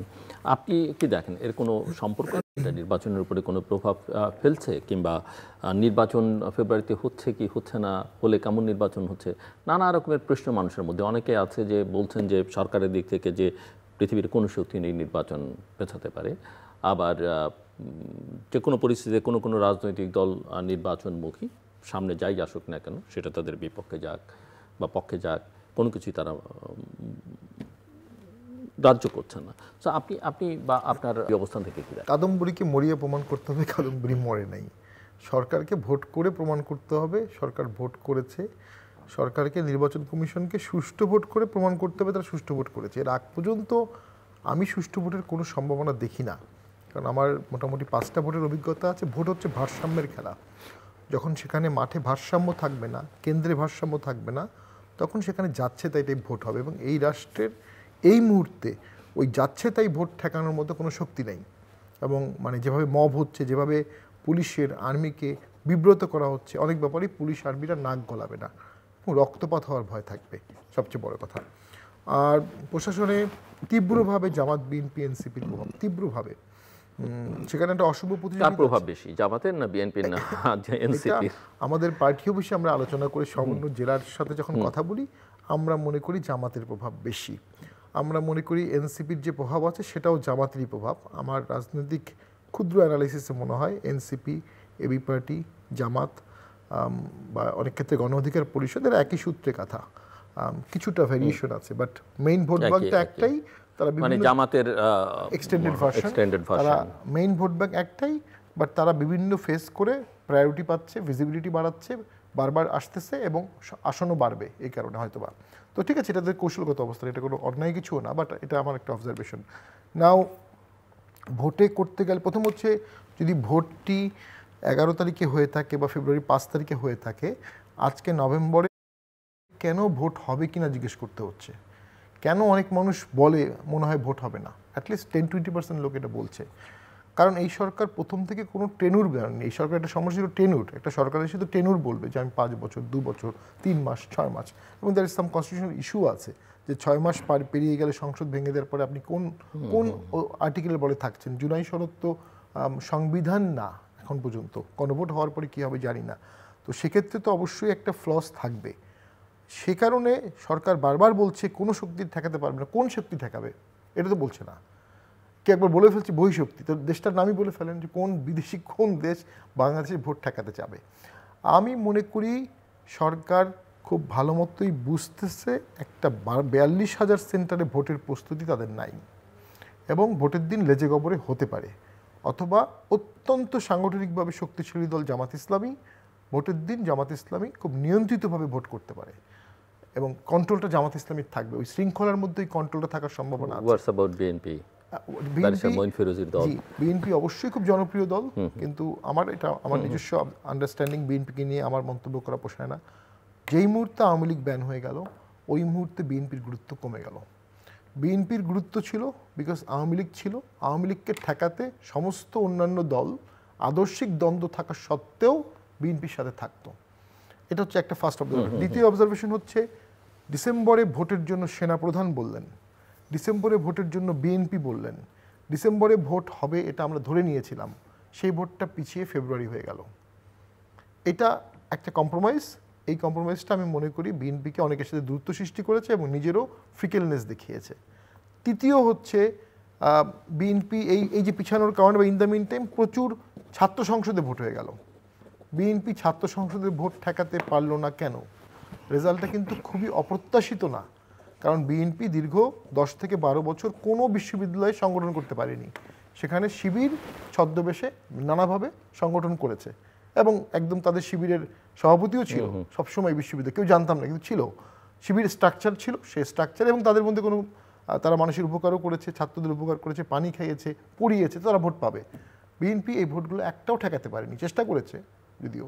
আপনি কি দেখেন এর কোনো সম্পর্ক এটা নির্বাচনের উপরে কোনো প্রভাব ফেলছে, কিংবা নির্বাচন ফেব্রুয়ারিতে হচ্ছে কি হচ্ছে না, হলে কেমন নির্বাচন হচ্ছে? নানা রকমের প্রশ্ন মানুষের মধ্যে। অনেকে আছে যে বলছেন যে সরকারের দিক থেকে যে পৃথিবীর কোনো শক্তি নেই নির্বাচন পেছাতে পারে, আবার যে কোনো পরিস্থিতিতে কোনো কোনো রাজনৈতিক দল নির্বাচনমুখী, সামনে যাই আসুক না কেন, সেটা তাদের বিপক্ষে যাক বা পক্ষে যাক, কোনো কিছুই তারা গ্রাহ্য করছেন না। তো আপনি বা আপনার অবস্থান থেকে কি? কাদম্বরীকে মরিয়ে প্রমাণ করতে হবে কাদম্বরী মরে নাই। সরকারকে ভোট করে প্রমাণ করতে হবে সরকার ভোট করেছে। সরকারকে, নির্বাচন কমিশনকে সুষ্ঠু ভোট করে প্রমাণ করতে হবে তারা সুষ্ঠু ভোট করেছে। এর আগ পর্যন্ত আমি সুষ্ঠু ভোটের কোনো সম্ভাবনা দেখি না, কারণ আমার মোটামুটি 5টা ভোটের অভিজ্ঞতা আছে। ভোট হচ্ছে ভারসাম্যের খেলা। যখন সেখানে মাঠে ভারসাম্য থাকবে না, কেন্দ্রে ভারসাম্য থাকবে না, তখন সেখানে যাচ্ছে তাই ভোট হবে। এবং এই রাষ্ট্রের এই মুহূর্তে ওই যাচ্ছে তাই ভোট ঠেকানোর মতো কোনো শক্তি নেই। এবং মানে যেভাবে মব হচ্ছে, যেভাবে পুলিশের, আর্মিকে বিব্রত করা হচ্ছে, অনেক ব্যাপারেই পুলিশ আর্মিরা নাক গলাবে না এবং রক্তপাত হওয়ার ভয় থাকবে, সবচেয়ে বড় কথা। আর প্রশাসনে তীব্রভাবে জামাত, বিএনপি, এনসিপির প্রভাব তীব্রভাবে, সেখানে একটা অশুভ প্রতিযোগিতা। প্রভাব বেশি জামাতের না বিএনপির না এনসিপির? আমাদের পার্টি অফিসে আমরা আলোচনা করে সমন্বয় জেলার সাথে যখন কথা বলি, আমরা মনে করি জামাতের প্রভাব বেশি। আমরা মনে করি এনসিপির যে প্রভাব আছে সেটাও জামাতেরই প্রভাব। আমার রাজনৈতিক ক্ষুদ্র অ্যানালাইসিসে মনে হয় এনসিপি, এবি পার্টি, জামাত বা অনেক ক্ষেত্রে গণ অধিকার পরিষদের একই সূত্রে কথা, কিছুটা ভ্যারিয়েশন আছে, বাট মেইন ভোট ব্যাংকটা একটাই। তারা মানে জামাতের এক্সটেন্ডেড ভার্সন, তারা মেইন ভোট ব্যাংক একটাই, বাট তারা বিভিন্ন ফেস করে প্রায়োরিটি পাচ্ছে, ভিজিবিলিটি বাড়াচ্ছে, বারবার আসতেছে এবং আসনও বাড়বে এই কারণে হয়তোবা। তো ঠিক আছে, এটাদের কৌশলগত অবস্থা, এটা কোনো অন্যায় কিছুও না, বাট এটা আমার একটা অবজারভেশন। নাও ভোটে করতে গেলে প্রথম হচ্ছে, যদি ভোটটি 11 তারিখে হয়ে থাকে বা ফেব্রুয়ারি 5 তারিখে হয়ে থাকে, আজকে নভেম্বরে কেন ভোট হবে কিনা জিজ্ঞেস করতে হচ্ছে। কেন অনেক মানুষ বলে মনে হয় ভোট হবে না, অ্যাটলিস্ট 10-20% লোক এটা বলছে। কারণ এই সরকার প্রথম থেকে কোনো টেনুর নেই। এই সরকার একটা সমস্যা ছিল টেনুর, একটা সরকার এসে তো টেনুর বলবে যে আমি 5 বছর, 2 বছর, 3 মাস, 6 মাস, এবং there is some constitutional issue আছে যে 6 মাস পেরিয়ে গেলে সংসদ ভেঙে দেওয়ার পরে আপনি কোন আর্টিকেলের বলে থাকছেন। জুলাই সনদ তো সংবিধান না এখন পর্যন্ত, গণভোট হওয়ার পরে কী হবে জানি না। তো সেক্ষেত্রে তো অবশ্যই একটা ফ্লস থাকবে। সে কারণে সরকার বারবার বলছে কোনো শক্তি ঠেকাতে পারবে না। কোন শক্তি ঠেকাবে এটা তো বলছে না। কে একবার বলে ফেলছে বহিঃশক্তি, তো দেশটার নামই বলে ফেলেন যে কোন বিদেশি কোন দেশ বাংলাদেশের ভোট ঠেকাতে যাবে। আমি মনে করি সরকার খুব ভালো মতোই বুঝতেছে একটা 42,000 সেন্টারে ভোটের প্রস্তুতি তাদের নাই, এবং ভোটের দিন লেজে গবরে হতে পারে, অথবা অত্যন্ত সাংগঠনিকভাবে শক্তিশালী দল জামাত ইসলামী ভোটের দিন জামাত ইসলামী খুব নিয়ন্ত্রিতভাবে ভোট করতে পারে, এবং কন্ট্রোলটা জামাত ইসলামীর থাকবে। ওই শৃঙ্খলার মধ্যেই কন্ট্রোলটা থাকার সম্ভাবনা আছে। হোয়াটস অ্যাবাউট বিএনপি? বিএনপি অবশ্যই খুব জনপ্রিয় দল, কিন্তু আমার নিজস্ব আন্ডারস্ট্যান্ডিং বিএনপিকে নিয়ে আমার মন্তব্য করা পোষায় না। যেই মুহূর্তে আওয়ামী লীগ ব্যান হয়ে গেল ওই মুহূর্তে বিএনপির গুরুত্ব কমে গেল। বিএনপির গুরুত্ব ছিল বিকজ আওয়ামী লীগ ছিল। আওয়ামী লীগকে ঠেকাতে সমস্ত অন্যান্য দল আদর্শিক দ্বন্দ্ব থাকা সত্ত্বেও বিএনপির সাথে থাকতো। এটা হচ্ছে একটা ফার্স্ট অবজারভেশন। দ্বিতীয় অবজারভেশন হচ্ছে ডিসেম্বরে ভোটের জন্য সেনাপ্রধান বললেন, ডিসেম্বরে ভোটের জন্য বিএনপি বললেন, ডিসেম্বরে ভোট হবে এটা আমরা ধরে নিয়েছিলাম, সেই ভোটটা পিছিয়ে ফেব্রুয়ারি হয়ে গেল। এটা একটা কম্প্রোমাইজ। এই কম্প্রোমাইজটা আমি মনে করি বিএনপিকে অনেকের সাথে দূরত্ব সৃষ্টি করেছে এবং নিজেরও ফ্রিকেলনেস দেখিয়েছে। তৃতীয় হচ্ছে বিএনপি এই যে পিছানোর কারণে বা ইন দ্য মিন টাইম প্রচুর ছাত্র সংসদে ভোট হয়ে গেল। বিএনপি ছাত্র সংসদে ভোট ঠেকাতে পারলো না কেন? রেজাল্টটা কিন্তু খুবই অপ্রত্যাশিত না, কারণ বিএনপি দীর্ঘ 10 থেকে 12 বছর কোনো বিশ্ববিদ্যালয়ে সংগঠন করতে পারেনি। সেখানে শিবির ছদ্মবেশে নানাভাবে সংগঠন করেছে, এবং একদম তাদের শিবিরের সভাপতিও ছিল সবসময় বিশ্ববিদ্যালয়, কেউ জানতাম না কিন্তু ছিল। শিবিরের স্ট্রাকচার ছিল, সেই স্ট্রাকচার, এবং তাদের মধ্যে কোনো তারা মানুষের উপকারও করেছে, ছাত্রদের উপকার করেছে, পানি খাইয়েছে, পড়িয়েছে, তারা ভোট পাবে। বিএনপি এই ভোটগুলো একটাও ঠেকাতে পারেনি, চেষ্টা করেছে যদিও।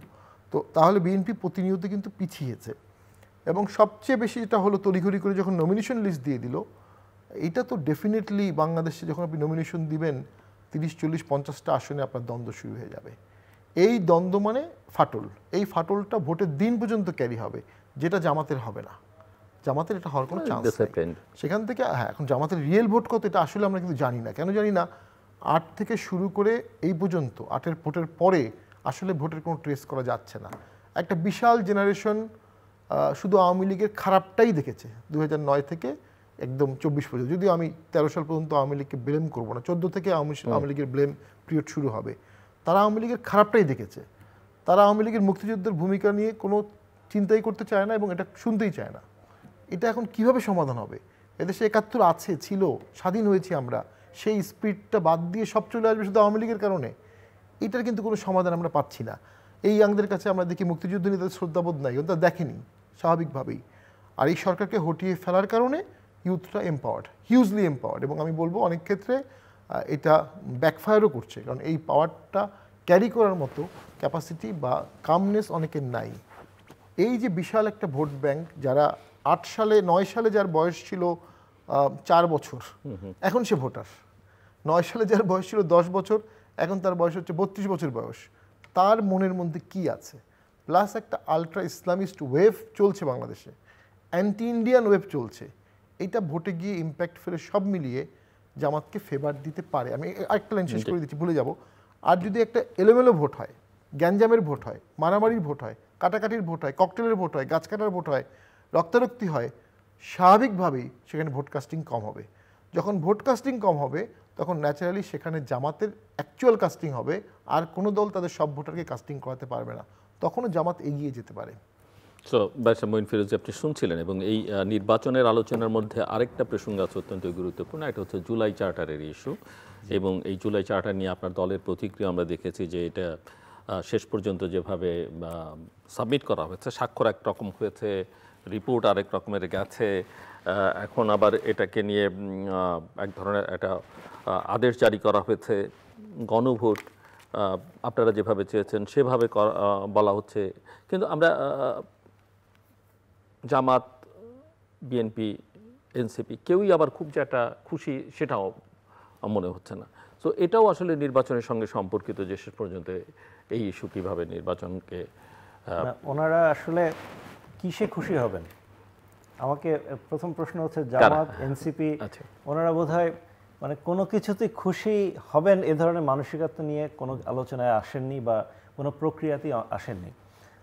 তো তাহলে বিএনপি প্রতিনিয়ত কিন্তু পিছিয়েছে। এবং সবচেয়ে বেশি যেটা হলো তড়িঘড়ি করে যখন নমিনেশন লিস্ট দিয়ে দিল, এটা তো ডেফিনেটলি বাংলাদেশে যখন আপনি নমিনেশন দিবেন 30, 40, 50টা আসনে আপনার দ্বন্দ্ব শুরু হয়ে যাবে। এই দ্বন্দ্ব মানে ফাটল, এই ফাটলটা ভোটের দিন পর্যন্ত ক্যারি হবে, যেটা জামাতের হবে না। জামাতের এটা হওয়ার কোনো চান্স নেই। সেখান থেকে এখন জামাতের রিয়েল ভোট কত এটা আসলে আমরা কিন্তু জানি না। কেন জানি না? 8 থেকে শুরু করে এই পর্যন্ত 8-এর ভোটের পরে আসলে ভোটের কোনো ট্রেস করা যাচ্ছে না। একটা বিশাল জেনারেশন শুধু আওয়ামী লীগের খারাপটাই দেখেছে 2009 থেকে একদম 24 পর্যন্ত। যদিও আমি 13 সাল পর্যন্ত আওয়ামী লীগকে ব্লেম করবো না, 14 থেকে আওয়ামী লীগের ব্লেম পিরিয়ড শুরু হবে। তারা আওয়ামী লীগের খারাপটাই দেখেছে। তারা আওয়ামী লীগের মুক্তিযুদ্ধের ভূমিকা নিয়ে কোনো চিন্তাই করতে চায় না এবং এটা শুনতেই চায় না। এটা এখন কিভাবে সমাধান হবে? এদেশে 71 আছে, ছিল, স্বাধীন হয়েছি আমরা, সেই স্পিরিটটা বাদ দিয়ে সব চলে আসবে শুধু আওয়ামী লীগের কারণে। এটার কিন্তু কোনো সমাধান আমরা পাচ্ছি না। এই ইয়াংদের কাছে আমরা দেখি মুক্তিযুদ্ধ নিয়ে তাদের শ্রদ্ধাবোধ নাই, ওটা দেখেনি স্বাভাবিকভাবেই। আর এই সরকারকে হটিয়ে ফেলার কারণে ইউথরা এম্পাওয়ার্ড, হিউজলি এম্পাওয়ার্ড, এবং আমি বলবো অনেক ক্ষেত্রে এটা ব্যাকফায়ারও করছে, কারণ এই পাওয়ারটা ক্যারি করার মতো ক্যাপাসিটি বা কামনেস অনেকের নাই। এই যে বিশাল একটা ভোট ব্যাংক, যারা 8 সালে 9 সালে যার বয়স ছিল 4 বছর, এখন সে ভোটার। 9 সালে যার বয়স ছিল 10 বছর, এখন তার বয়স হচ্ছে 32 বছর বয়স। তার মনের মধ্যে কি আছে? প্লাস একটা আলট্রা ইসলামিস্ট ওয়েভ চলছে বাংলাদেশে, অ্যান্টি ইন্ডিয়ান ওয়েভ চলছে। এটা ভোটে গিয়ে ইম্প্যাক্ট ফেলে সব মিলিয়ে জামাতকে ফেভার দিতে পারে। আমি আরেকটা লাইন শেষ করে দিচ্ছি, ভুলে যাব। আর যদি একটা এলোমেলো ভোট হয়, গ্যাঞ্জামের ভোট হয়, মারামারির ভোট হয়, কাটাকাটির ভোট হয়, ককটেলের ভোট হয়, গাছ কাটার ভোট হয়, রক্তারক্তি হয়, স্বাভাবিকভাবেই সেখানে ভোট কাস্টিং কম হবে। যখন ভোট কাস্টিং কম হবে তখন ন্যাচারালি সেখানে জামাতের অ্যাকচুয়াল কাস্টিং হবে, আর কোনো দল তাদের সব ভোটারকে কাস্টিং করাতে পারবে না। তখনও জামাত এগিয়ে যেতে পারে। সো ব্যারিস্টার মঈন ফিরোজী, আপনি শুনছিলেন, এবং এই নির্বাচনের আলোচনার মধ্যে আরেকটা প্রসঙ্গ আছে অত্যন্ত গুরুত্বপূর্ণ, এটা হচ্ছে জুলাই চার্টারের ইস্যু। এবং এই জুলাই চার্টার নিয়ে আপনার দলের প্রতিক্রিয়া আমরা দেখেছি যে এটা শেষ পর্যন্ত যেভাবে সাবমিট করা হয়েছে, স্বাক্ষর এক রকম হয়েছে, রিপোর্ট আরেক রকমের গেছে, এখন আবার এটাকে নিয়ে এক ধরনের একটা আদেশ জারি করা হয়েছে, গণভোট আপনারা যেভাবে চেয়েছেন সেভাবে বলা হচ্ছে। কিন্তু আমরা জামাত, বিএনপি এনসিপি কেউই আবার খুব যে একটা খুশি সেটাও মনে হচ্ছে না। তো এটাও আসলে নির্বাচনের সঙ্গে সম্পর্কিত যে শেষ পর্যন্ত এই ইস্যু কীভাবে নির্বাচনকে ওনারা আসলে কিসে খুশি হবেন? আমাকে প্রথম প্রশ্ন হচ্ছে জামাত, এনসিপি, ওনারা বোধহয় মানে কোনো কিছুতেই খুশি হবেন এ ধরনের মানসিকতা নিয়ে কোনো আলোচনায় আসেননি বা কোনো প্রক্রিয়াতেই আসেননি।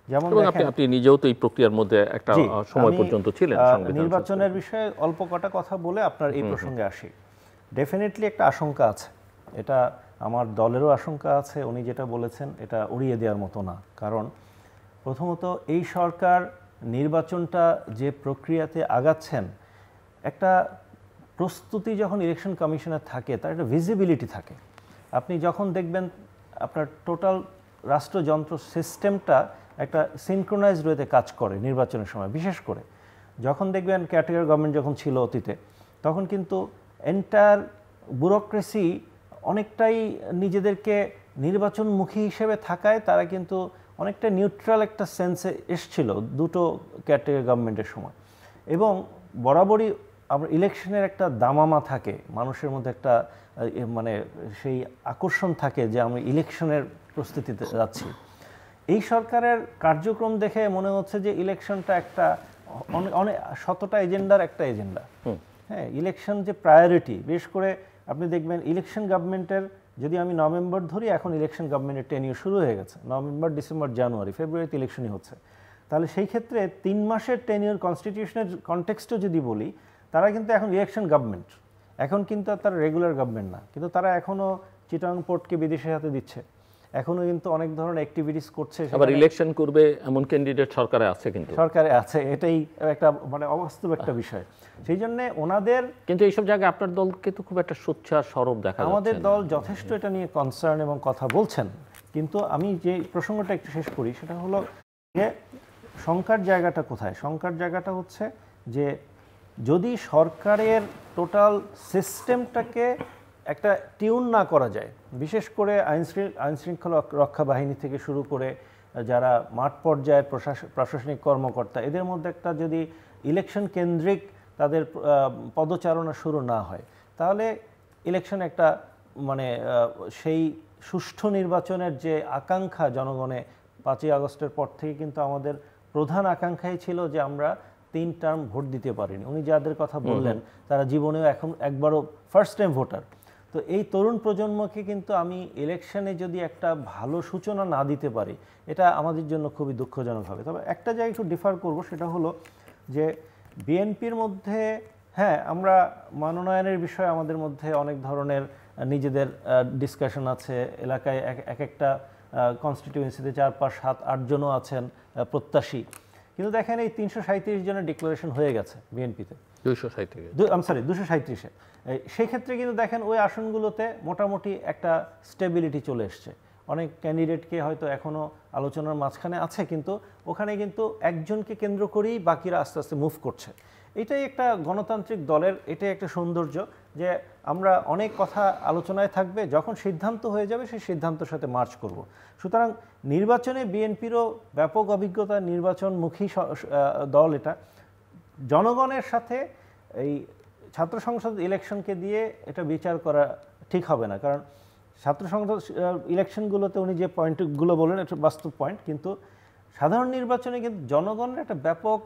যেমন আপনি নিজেও তো এই প্রক্রিয়ার মধ্যে একটা সময় পর্যন্ত ছিলেন। নির্বাচনের বিষয়ে অল্প কটা কথা বলে আপনার এই প্রসঙ্গে আসি। ডেফিনেটলি একটা আশঙ্কা আছে, এটা আমার দলেরও আশঙ্কা আছে। উনি যেটা বলেছেন এটা উড়িয়ে দেওয়ার মতো না। কারণ প্রথমত এই সরকার নির্বাচনটা যে প্রক্রিয়াতে আগাচ্ছেন, একটা প্রস্তুতি যখন ইলেকশন কমিশনের থাকে তার একটা ভিজিবিলিটি থাকে। আপনি যখন দেখবেন আপনার টোটাল রাষ্ট্রযন্ত্র সিস্টেমটা একটা সিনক্রোনাইজড ওয়েতে কাজ করে নির্বাচনের সময়। বিশেষ করে যখন দেখবেন ক্যাটেগরি গভর্নমেন্ট যখন ছিল অতীতে, তখন কিন্তু এন্টায়ার ব্যুরোক্রেসি অনেকটাই নিজেদেরকে নির্বাচনমুখী হিসেবে থাকায় তারা কিন্তু অনেকটা নিউট্রাল একটা সেন্সে এসছিল দুটো ক্যাটেগরি গভর্নমেন্টের সময়। এবং বরাবরই আমরা ইলেকশনের একটা দামামা থাকে, মানুষের মধ্যে একটা মানে সেই আকর্ষণ থাকে যে আমরা ইলেকশনের প্রস্তুতিতে যাচ্ছি। এই সরকারের কার্যক্রম দেখে মনে হচ্ছে যে ইলেকশনটা একটা অনেক শতটা এজেন্ডার একটা এজেন্ডা। হ্যাঁ, ইলেকশন যে প্রায়োরিটি, বিশেষ করে আপনি দেখবেন ইলেকশন গভর্নমেন্টের, যদি আমি নভেম্বর ধরি, এখন ইলেকশন গভর্নমেন্টের টেনিউর শুরু হয়ে গেছে। নভেম্বর, ডিসেম্বর, জানুয়ারি, ফেব্রুয়ারিতে ইলেকশনই হচ্ছে। তাহলে সেই ক্ষেত্রে 3 মাসের টেনিউর কনস্টিটিউশনের কনটেক্সটও যদি বলি, তারা কিন্তু এখন ইলেকশন গভর্নমেন্ট, এখন কিন্তু তারা রেগুলার গভর্নমেন্ট না। কিন্তু তারা এখনও চিটাগং পোর্টকে বিদেশের হাতে দিচ্ছে, এখনো কিন্তু অনেক ধরনের অ্যাক্টিভিটিস করছে। আবার ইলেকশন করবে এমন ক্যান্ডিডেট সরকারে আছে, কিন্তু সরকারে আছে, এটাই একটা মানে অবাস্তব একটা বিষয়। সেই জন্য ওনাদের, কিন্তু এইসব জায়গায় আপনার দলকে তো খুব একটা সোচ্চার সরব দেখা যাচ্ছে। আমাদের দল যথেষ্ট এটা নিয়ে কনসার্ন এবং কথা বলছেন। কিন্তু আমি যে প্রসঙ্গটা একটু শেষ করি, সেটা হলো যে শঙ্কার জায়গাটা কোথায়? শঙ্কার জায়গাটা হচ্ছে যে যদি সরকারের টোটাল সিস্টেমটাকে একটা টিউন না করা যায়, বিশেষ করে আইনশৃঙ্খলা রক্ষা বাহিনী থেকে শুরু করে যারা মাঠ পর্যায়ের প্রশাসনিক কর্মকর্তা, এদের মধ্যে একটা যদি ইলেকশন কেন্দ্রিক তাদের পদচারণা শুরু না হয়, তাহলে ইলেকশন একটা মানে সেই সুষ্ঠু নির্বাচনের যে আকাঙ্ক্ষা জনগণে 5ই আগস্টের পর থেকে কিন্তু আমাদের প্রধান আকাঙ্ক্ষাই ছিল যে আমরা 3 টার্ম ভোট দিতে পারিনি। উনি যাদের কথা বললেন তারা জীবনেও এখন একবারও ফার্স্ট টাইম ভোটার। তো এই তরুণ প্রজন্মকে কিন্তু আমি ইলেকশনে যদি একটা ভালো সূচনা না দিতে পারি, এটা আমাদের জন্য খুবই দুঃখজনক হবে। তবে একটা জায়গায় একটু ডিফার করব, সেটা হলো যে বিএনপির মধ্যে, হ্যাঁ, আমরা মনোনয়নের বিষয়ে আমাদের মধ্যে অনেক ধরনের নিজেদের ডিসকাশন আছে। এলাকায় এক একটা কনস্টিটিউয়েন্সিতে 4, 5, 7, 8 জনও আছেন প্রত্যাশী। কিন্তু দেখেন এই 337 জনের ডিক্লারেশন হয়ে গেছে বিএনপিতে, 237-এ। সেই ক্ষেত্রে কিন্তু দেখেন ওই আসনগুলোতে মোটামুটি একটা স্টেবিলিটি চলে এসছে। অনেক ক্যান্ডিডেটকে হয়তো এখনও আলোচনার মাঝখানে আছে, কিন্তু ওখানে কিন্তু একজনকে কেন্দ্র করেই বাকিরা আস্তে আস্তে মুভ করছে। এটাই একটা গণতান্ত্রিক দলের, এটাই একটা সৌন্দর্য যে আমরা অনেক কথা আলোচনায় থাকবে, যখন সিদ্ধান্ত হয়ে যাবে সেই সিদ্ধান্তের সাথে মার্চ করব। সুতরাং নির্বাচনে বিএনপিরও ব্যাপক অভিজ্ঞতা, নির্বাচনমুখী দল। এটা জনগণের সাথে এই ছাত্র সংসদ ইলেকশনকে দিয়ে এটা বিচার করা ঠিক হবে না। কারণ ছাত্র সংসদ ইলেকশনগুলোতে উনি যে পয়েন্টগুলো বললেন এটা বাস্তব পয়েন্ট, কিন্তু সাধারণ নির্বাচনে কিন্তু জনগণের একটা ব্যাপক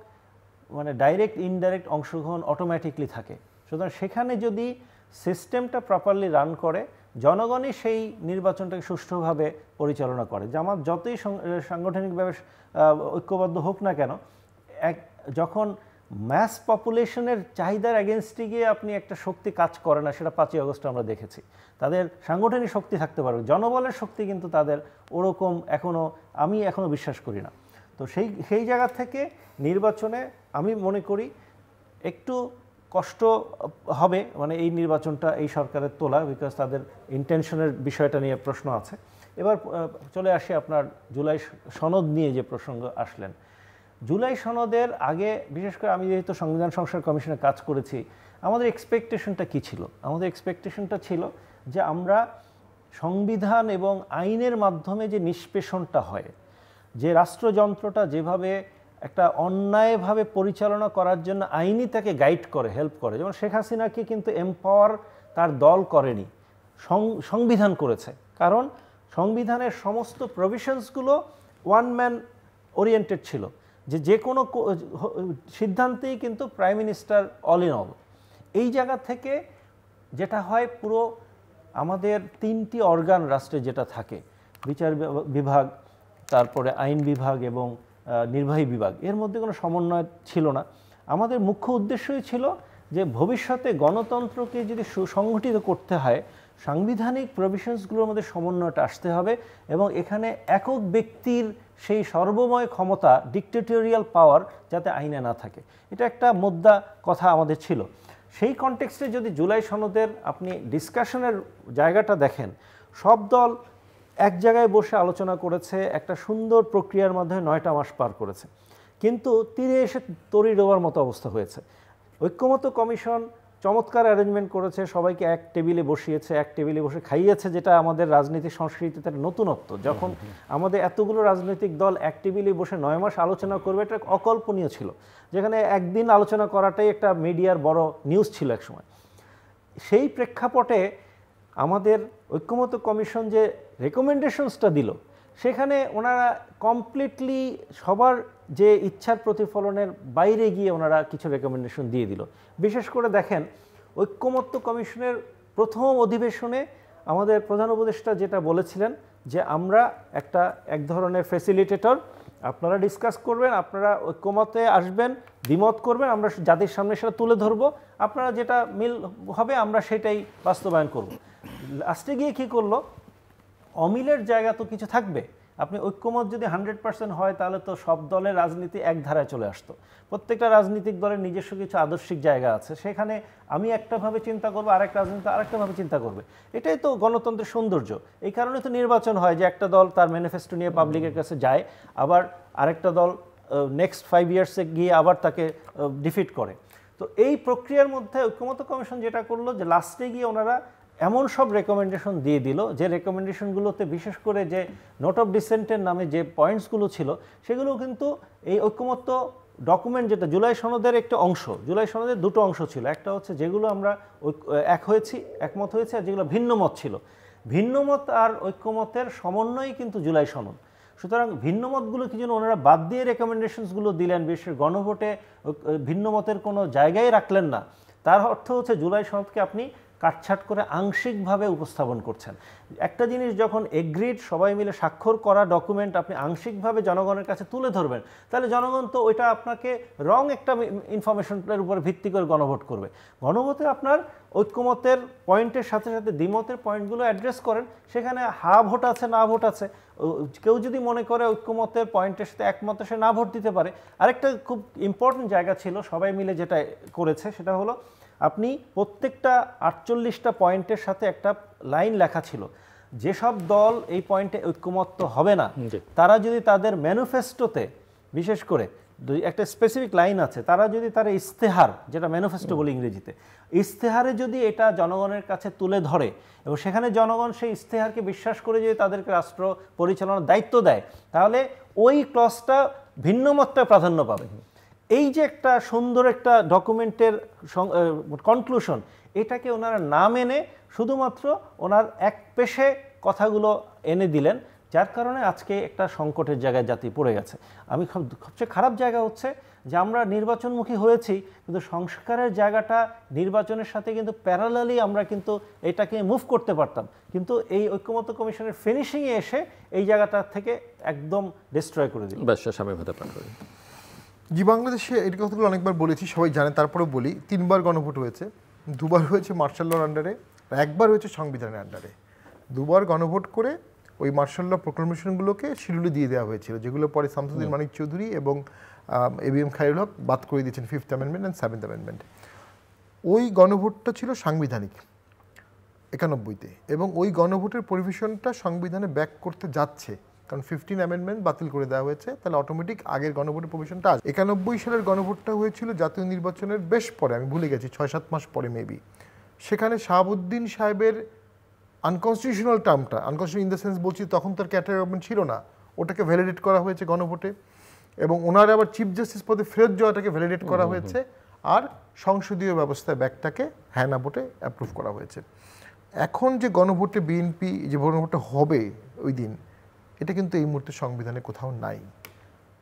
মানে ডাইরেক্ট ইনডাইরেক্ট অংশগ্রহণ অটোমেটিকলি থাকে। সুতরাং সেখানে যদি সিস্টেমটা প্রপারলি রান করে, জনগণই সেই নির্বাচনটাকে সুষ্ঠুভাবে পরিচালনা করে। জামাত যতই সাংগঠনিকভাবে ঐক্যবদ্ধ হোক না কেন, যখন ম্যাস পপুলেশনের চাহিদার এগেনস্টে গিয়ে আপনি একটা শক্তি কাজ করে না, সেটা 5ই আগস্ট আমরা দেখেছি। তাদের সাংগঠনিক শক্তি থাকতে পারবে, জনবলের শক্তি কিন্তু তাদের ওরকম আমি এখনও বিশ্বাস করি না। তো সেই জায়গা থেকে নির্বাচনে আমি মনে করি একটু কষ্ট হবে, মানে এই নির্বাচনটা এই সরকারের তোলা, বিকজ তাদের ইন্টেনশনের বিষয়টা নিয়ে প্রশ্ন আছে। এবার চলে আসি আপনার জুলাই সনদ নিয়ে যে প্রসঙ্গ আসলেন। জুলাই সনদের আগে, বিশেষ করে আমি যেহেতু সংবিধান সংস্কার কমিশনে কাজ করেছি, আমাদের এক্সপেকটেশনটা কী ছিল? আমাদের এক্সপেকটেশনটা ছিল যে আমরা সংবিধান এবং আইনের মাধ্যমে যে নিষ্পেষণটা হয়, যে রাষ্ট্রযন্ত্রটা যেভাবে একটা অন্যায়ভাবে পরিচালনা করার জন্য আইনই তাকে গাইড করে, হেল্প করে। যেমন শেখ হাসিনাকে কিন্তু এম্পাওয়ার তার দল করেনি, সংবিধান করেছে। কারণ সংবিধানের সমস্ত প্রভিশনসগুলো ওয়ান ম্যান ওরিয়েন্টেড ছিল, যে কোনো সিদ্ধান্তেই কিন্তু prime minister all in all. এই জায়গা থেকে যেটা হয়, পুরো আমাদের 3টি অর্গান রাষ্ট্রে যেটা থাকে, বিচার বিভাগ, তারপরে আইন বিভাগ এবং নির্বাহী বিভাগ, এর মধ্যে কোনো সমন্বয় ছিল না। আমাদের মুখ্য উদ্দেশ্যই ছিল যে ভবিষ্যতে গণতন্ত্রকে যদি সুসংগঠিত করতে হয়, সাংবিধানিক প্রভিশনসগুলোর মধ্যে সমন্বয়টা আসতে হবে এবং এখানে একক ব্যক্তির সেই সর্বময় ক্ষমতা, ডিক্টেটোরিয়াল পাওয়ার যাতে আইনে না থাকে, এটা একটা মুদ্রা কথা আমাদের ছিল। সেই কনটেক্সটে যদি জুলাই সনদের আপনি ডিসকাশনের জায়গাটা দেখেন, সব দল এক জায়গায় বসে আলোচনা করেছে, একটা সুন্দর প্রক্রিয়ার মাধ্যমে 9টা মাস পার করেছে, কিন্তু তীরে এসে তরি ডোবার মতো অবস্থা হয়েছে। ঐক্যমত্য কমিশন চমৎকার অ্যারেঞ্জমেন্ট করেছে, সবাইকে এক টেবিলে বসিয়েছে, এক টেবিলে বসে খাইয়েছে, যেটা আমাদের রাজনীতিক সংস্কৃতিতে নতুনত্ব। যখন আমাদের এতগুলো রাজনৈতিক দল এক টেবিলে বসে 9 মাস আলোচনা করবে, এটা অকল্পনীয় ছিল, যেখানে একদিন আলোচনা করাটাই একটা মিডিয়ার বড় নিউজ ছিল একসময়। সেই প্রেক্ষাপটে আমাদের ঐক্যমত্য কমিশন যে রেকমেন্ডেশনসটা দিল, সেখানে ওনারা কমপ্লিটলি সবার যে ইচ্ছার প্রতিফলনের বাইরে গিয়ে ওনারা কিছু রেকমেন্ডেশন দিয়ে দিল। বিশেষ করে দেখেন, ঐক্যমত্য কমিশনের প্রথম অধিবেশনে আমাদের প্রধান উপদেষ্টা যেটা বলেছিলেন যে আমরা এক ধরনের ফ্যাসিলিটেটর, আপনারা ডিসকাস করবেন, আপনারা ঐক্যমতে আসবেন, দ্বিমত করবেন, আমরা জাতির সামনে সেটা তুলে ধরবো, আপনারা যেটা মিল হবে আমরা সেটাই বাস্তবায়ন করব। লাস্টে গিয়ে কী করলো, অমিলের জায়গা তো কিছু থাকবে। আপনি ঐক্যমত যদি 100% হয়, তাহলে তো সব দলের রাজনীতি এক ধারায় চলে আসতো। প্রত্যেকটা রাজনৈতিক দলের নিজস্ব কিছু আদর্শিক জায়গা আছে, সেখানে আমি একটাভাবে চিন্তা করবো, আরেক রাজনীতি আরেকটাভাবে চিন্তা করবে। এটাই তো গণতন্ত্রের সৌন্দর্য। এই কারণে তো নির্বাচন হয়, যে একটা দল তার ম্যানিফেস্টো নিয়ে পাবলিকের কাছে যায়, আবার আরেকটা দল নেক্সট 5 ইয়ার্সে গিয়ে আবার তাকে ডিফিট করে। তো এই প্রক্রিয়ার মধ্যে ঐক্যমত্য কমিশন যেটা করলো, যে লাস্টে গিয়ে ওনারা এমন সব রেকমেন্ডেশন দিয়ে দিল, যে রেকমেন্ডেশনগুলোতে বিশেষ করে যে নোট অফ ডিসেন্টের নামে যে পয়েন্টসগুলো ছিল, সেগুলো কিন্তু এই ঐক্যমত্য ডকুমেন্ট, যেটা জুলাই সনদের একটা অংশ, জুলাই সনদের 2টো অংশ ছিল। একটা হচ্ছে যেগুলো আমরা একমত হয়েছি, আর যেগুলো ভিন্নমত ছিল। ভিন্নমত আর ঐক্যমতের সমন্বয়ই কিন্তু জুলাই সনদ। সুতরাং ভিন্নমতগুলো কি যেন ওনারা বাদ দিয়ে রেকমেন্ডেশনসগুলো দিলেন, বিশেষ গণভোটে ভিন্নমতের কোনো জায়গায় রাখলেন না। তার অর্থ হচ্ছে জুলাই সনদকে আপনি কাটছাট করে আংশিকভাবে উপস্থাপন করছেন। একটা জিনিস যখন এগ্রিড, সবাই মিলে স্বাক্ষর করা ডকুমেন্ট আপনি আংশিকভাবে জনগণের কাছে তুলে ধরবেন, তাহলে জনগণ তো ওইটা আপনাকে রং একটা ইনফরমেশনের উপর ভিত্তি করে গণভোট করবে। গণভোটে আপনার ঐক্যমতের পয়েন্টের সাথে সাথে দ্বিমতের পয়েন্টগুলো অ্যাড্রেস করেন, সেখানে হা ভোট আছে, না ভোট আছে। কেউ যদি মনে করে ঐক্যমতের পয়েন্টের সাথে একমতে, সে না ভোট দিতে পারে। আরেকটা খুব ইম্পর্টেন্ট জায়গা ছিল, সবাই মিলে যেটা করেছে, সেটা হলো আপনি প্রত্যেকটা 48টা পয়েন্টের সাথে একটা লাইন লেখা ছিল, যেসব দল এই পয়েন্টে ঐক্যমত্য হবে না, তারা যদি তাদের ম্যানিফেস্টোতে, বিশেষ করে একটা স্পেসিফিক লাইন আছে, তারা যদি তার ইস্তেহার, যেটা ম্যানিফেস্টো বলে ইংরেজিতে, ইস্তেহারে যদি এটা জনগণের কাছে তুলে ধরে এবং সেখানে জনগণ সেই ইস্তেহারকে বিশ্বাস করে যদি তাদেরকে রাষ্ট্র পরিচালনার দায়িত্ব দেয়, তাহলে ওই ক্লজটা ভিন্নমতটা প্রাধান্য পাবে। এই যে একটা সুন্দর একটা ডকুমেন্টের কনক্লুশন, এটাকে ওনারা না মেনে শুধুমাত্র ওনার এক পেশে কথাগুলো এনে দিলেন, যার কারণে আজকে একটা সংকটের জায়গায় জাতি পড়ে গেছে। সবচেয়ে খারাপ জায়গা হচ্ছে যে আমরা নির্বাচনমুখী হয়েছি, কিন্তু সংস্কারের জায়গাটা নির্বাচনের সাথে কিন্তু প্যারালালি আমরা কিন্তু এটাকে মুভ করতে পারতাম, কিন্তু এই ঐক্যমত্য কমিশনের ফিনিশিংয়ে এসে এই জায়গাটা থেকে একদম ডিস্ট্রয় করে দিল। জি, বাংলাদেশে এই কথাগুলো অনেকবার বলেছি, সবাই জানে, তারপরেও বলি। 3বার গণভোট হয়েছে, 2বার হয়েছে মার্শাল লর আন্ডারে, 1বার হয়েছে সংবিধানের আন্ডারে। 2বার গণভোট করে ওই মার্শাল ল প্রোক্লামেশনগুলোকে শিডিউলে দিয়ে দেওয়া হয়েছিল, যেগুলো পরে শামসুদ্দিন মানিক চৌধুরী এবং ABM খায়রুল হক বাদ করে দিয়েছেন 5th amendment and 7th amendment. ওই গণভোটটা ছিল সাংবিধানিক 91-তে, এবং ওই গণভোটের পরিবেশনটা সংবিধানে ব্যাক করতে যাচ্ছে, কারণ 15 অ্যামেন্ডমেন্ট বাতিল করে দেওয়া হয়েছে, তাহলে অটোমেটিক আগের গণভোটের প্রভিশনটা আসবে। 91 সালের গণভোটটা হয়েছিল জাতীয় নির্বাচনের বেশ পরে, আমি ভুলে গেছি, 6-7 মাস পরে মেবি। সেখানে শাহাবুদ্দিন সাহেবের আনকনস্টিটিউশনাল টার্মটা, আনকনস্টিটিউশনাল ইন দ্য সেন্স বলছি, তখন তার ক্যাটার গভর্নমেন্ট ছিল না, ওটাকে ভ্যালিডেট করা হয়েছে গণভোটে। এবং ওনার আবার চিফ জাস্টিস পদে ফেরত যাওয়াটাকে ভ্যালিডেট করা হয়েছে, আর সংসদীয় ব্যবস্থায় ব্যাকটাকে হ্যাঁ না ভোটে অ্যাপ্রুভ করা হয়েছে। এখন যে গণভোটে বিএনপি যে গণভোটটা হবে ওই দিন, এটা কিন্তু এই মুহূর্তে সংবিধানে কোথাও নাই।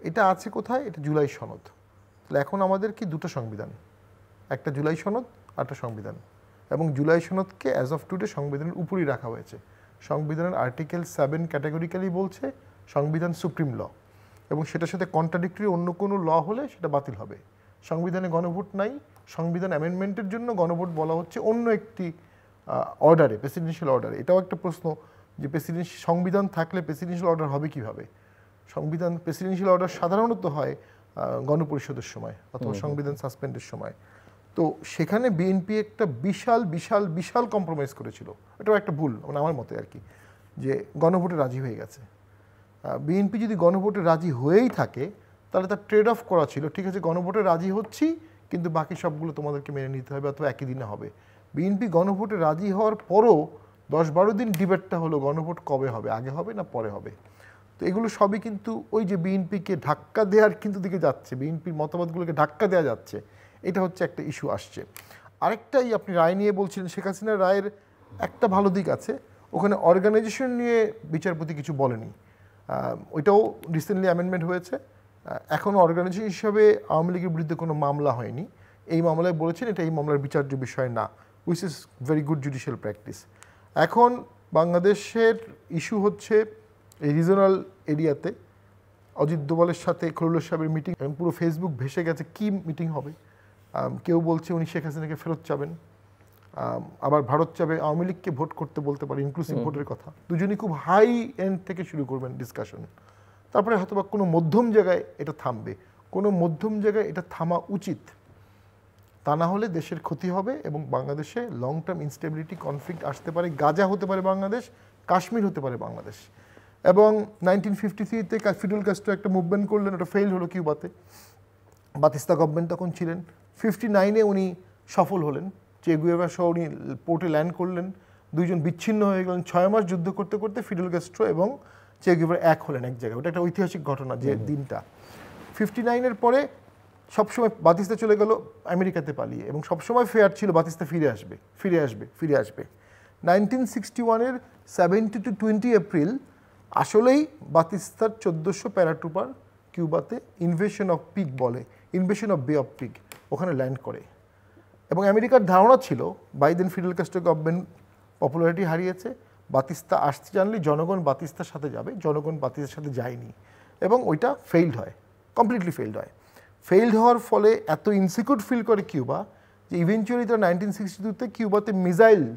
এটা আছে কোথায়? এটা জুলাই সনদ। তাহলে এখন আমাদের কি দুটো সংবিধান, একটা জুলাই সনদ আর একটা সংবিধান, এবং জুলাই সনদকে অ্যাজ অফ টুডে সংবিধানের উপরেই রাখা হয়েছে। সংবিধানের আর্টিকেল 7 ক্যাটাগরিক্যালি বলছে সংবিধান সুপ্রিম ল, এবং সেটার সাথে কন্ট্রাডিক্টরি অন্য কোনো ল হলে সেটা বাতিল হবে। সংবিধানে গণভোট নাই, সংবিধান অ্যামেন্ডমেন্টের জন্য গণভোট বলা হচ্ছে অন্য একটি অর্ডারে, প্রেসিডেন্সিয়াল অর্ডারে। এটাও একটা প্রশ্ন যে সংবিধান থাকলে প্রেসিডেন্সিয়াল অর্ডার হবে কিভাবে? সংবিধান প্রেসিডেন্সিয়াল অর্ডার সাধারণত হয় গণপরিষদের সময় অথবা সংবিধান সাসপেন্ডের সময়। তো সেখানে বিএনপি একটা বিশাল বিশাল বিশাল কম্প্রোমাইজ করেছিল। এটাও একটা ভুল মানে আমার মতে আর কি, যে গণভোটে রাজি হয়ে গেছে। বিএনপি যদি গণভোটে রাজি হয়েই থাকে তাহলে তার ট্রেড অফ করা ছিল, ঠিক আছে গণভোটে রাজি হচ্ছি কিন্তু বাকি সবগুলো তোমাদেরকে মেনে নিতে হবে অথবা একই দিনে হবে। বিএনপি গণভোটে রাজি হওয়ার পরও 10-12 দিন ডিবেটটা হলো গণভোট কবে হবে, আগে হবে না পরে হবে। তো এগুলো সবই কিন্তু ওই যে বিএনপিকে ধাক্কা দেওয়ার কিন্তু দিকে যাচ্ছে, বিএনপির মতামতগুলোকে ধাক্কা দেওয়া যাচ্ছে, এটা হচ্ছে একটা ইস্যু আসছে। আরেকটাই আপনি রায় নিয়ে বলছিলেন, শেখ হাসিনার রায়ের একটা ভালো দিক আছে, ওখানে অর্গানাইজেশন নিয়ে বিচারপতি কিছু বলেনি। ওইটাও রিসেন্টলি অ্যামেন্ডমেন্ট হয়েছে। এখনও অর্গানাইজেশন হিসাবে আওয়ামী লীগের বিরুদ্ধে কোনো মামলা হয়নি। এই মামলায় বলেছেন এটা এই মামলার বিচার্য বিষয় না, which is very good judicial practice. এখন বাংলাদেশের ইস্যু হচ্ছে এই রিজনাল এরিয়াতে অজিত দোভালের সাথে খলিলুর সাহেবের মিটিং, পুরো ফেসবুক ভেসে গেছে কি মিটিং হবে। কেউ বলছে উনি শেখ হাসিনাকে ফেরত চাবেন, আবার ভারত চাবে আওয়ামী লীগকে ভোট করতে বলতে পারে, ইনক্লুসিভ ভোটের কথা। দুজনই খুব হাই এন্ড থেকে শুরু করবেন ডিসকাশন, তারপরে হয়তো বা কোনো মধ্যম জায়গায় এটা থামবে। কোনো মধ্যম জায়গায় এটা থামা উচিত, তা না হলে দেশের ক্ষতি হবে এবং বাংলাদেশে লং টার্ম ইনস্টেবিলিটি কনফ্লিক্ট আসতে পারে। গাজা হতে পারে বাংলাদেশ, কাশ্মীর হতে পারে বাংলাদেশ। এবং 1953-তে ফিডেল ক্যাস্ট্রো একটা মুভমেন্ট করলেন, ওটা ফেল হলো কিউবাতে, বাতিস্তা গভর্নমেন্ট তখন ছিলেন। 59-এ উনি সফল হলেন, চে গুয়েভারা সহ উনি পোর্টে ল্যান্ড করলেন, দুইজন বিচ্ছিন্ন হয়ে গেলেন। 6 মাস যুদ্ধ করতে করতে ফিডেল ক্যাস্ট্রো এবং চে গুয়েভারা এক হলেন এক জায়গায়। ওটা একটা ঐতিহাসিক ঘটনা যে দিনটা। 59-এর পরে সবসময় বাতিস্তা চলে গেল আমেরিকাতে পালিয়ে, এবং সবসময় ফেয়ার ছিল বাতিস্তা ফিরে আসবে ফিরে আসবে ফিরে আসবে। 1961-এর 17-20 এপ্রিল আসলেই বাতিস্তার 1400 প্যারাট্রুপার কিউবাতে ইনভেশন অফ পিগ বলে, ইনভেশন অফ বে অফ পিগ, ওখানে ল্যান্ড করে। এবং আমেরিকার ধারণা ছিল Biden fiddle Castro government popularity হারিয়েছে, বাতিস্তা আসতে জানলে জনগণ বাতিস্তার সাথে যাবে, জনগণ বাতিস্তার সাথে যায়নি এবং ওইটা ফেইল্ড হয়, কমপ্লিটলি ফেইল্ড হয়। ফেইল্ড হওয়ার ফলে এত ইনসিকিউর ফিল করে কিউবা যে ইভেনচুয়ালি তারা 1962-তে কিউবাতে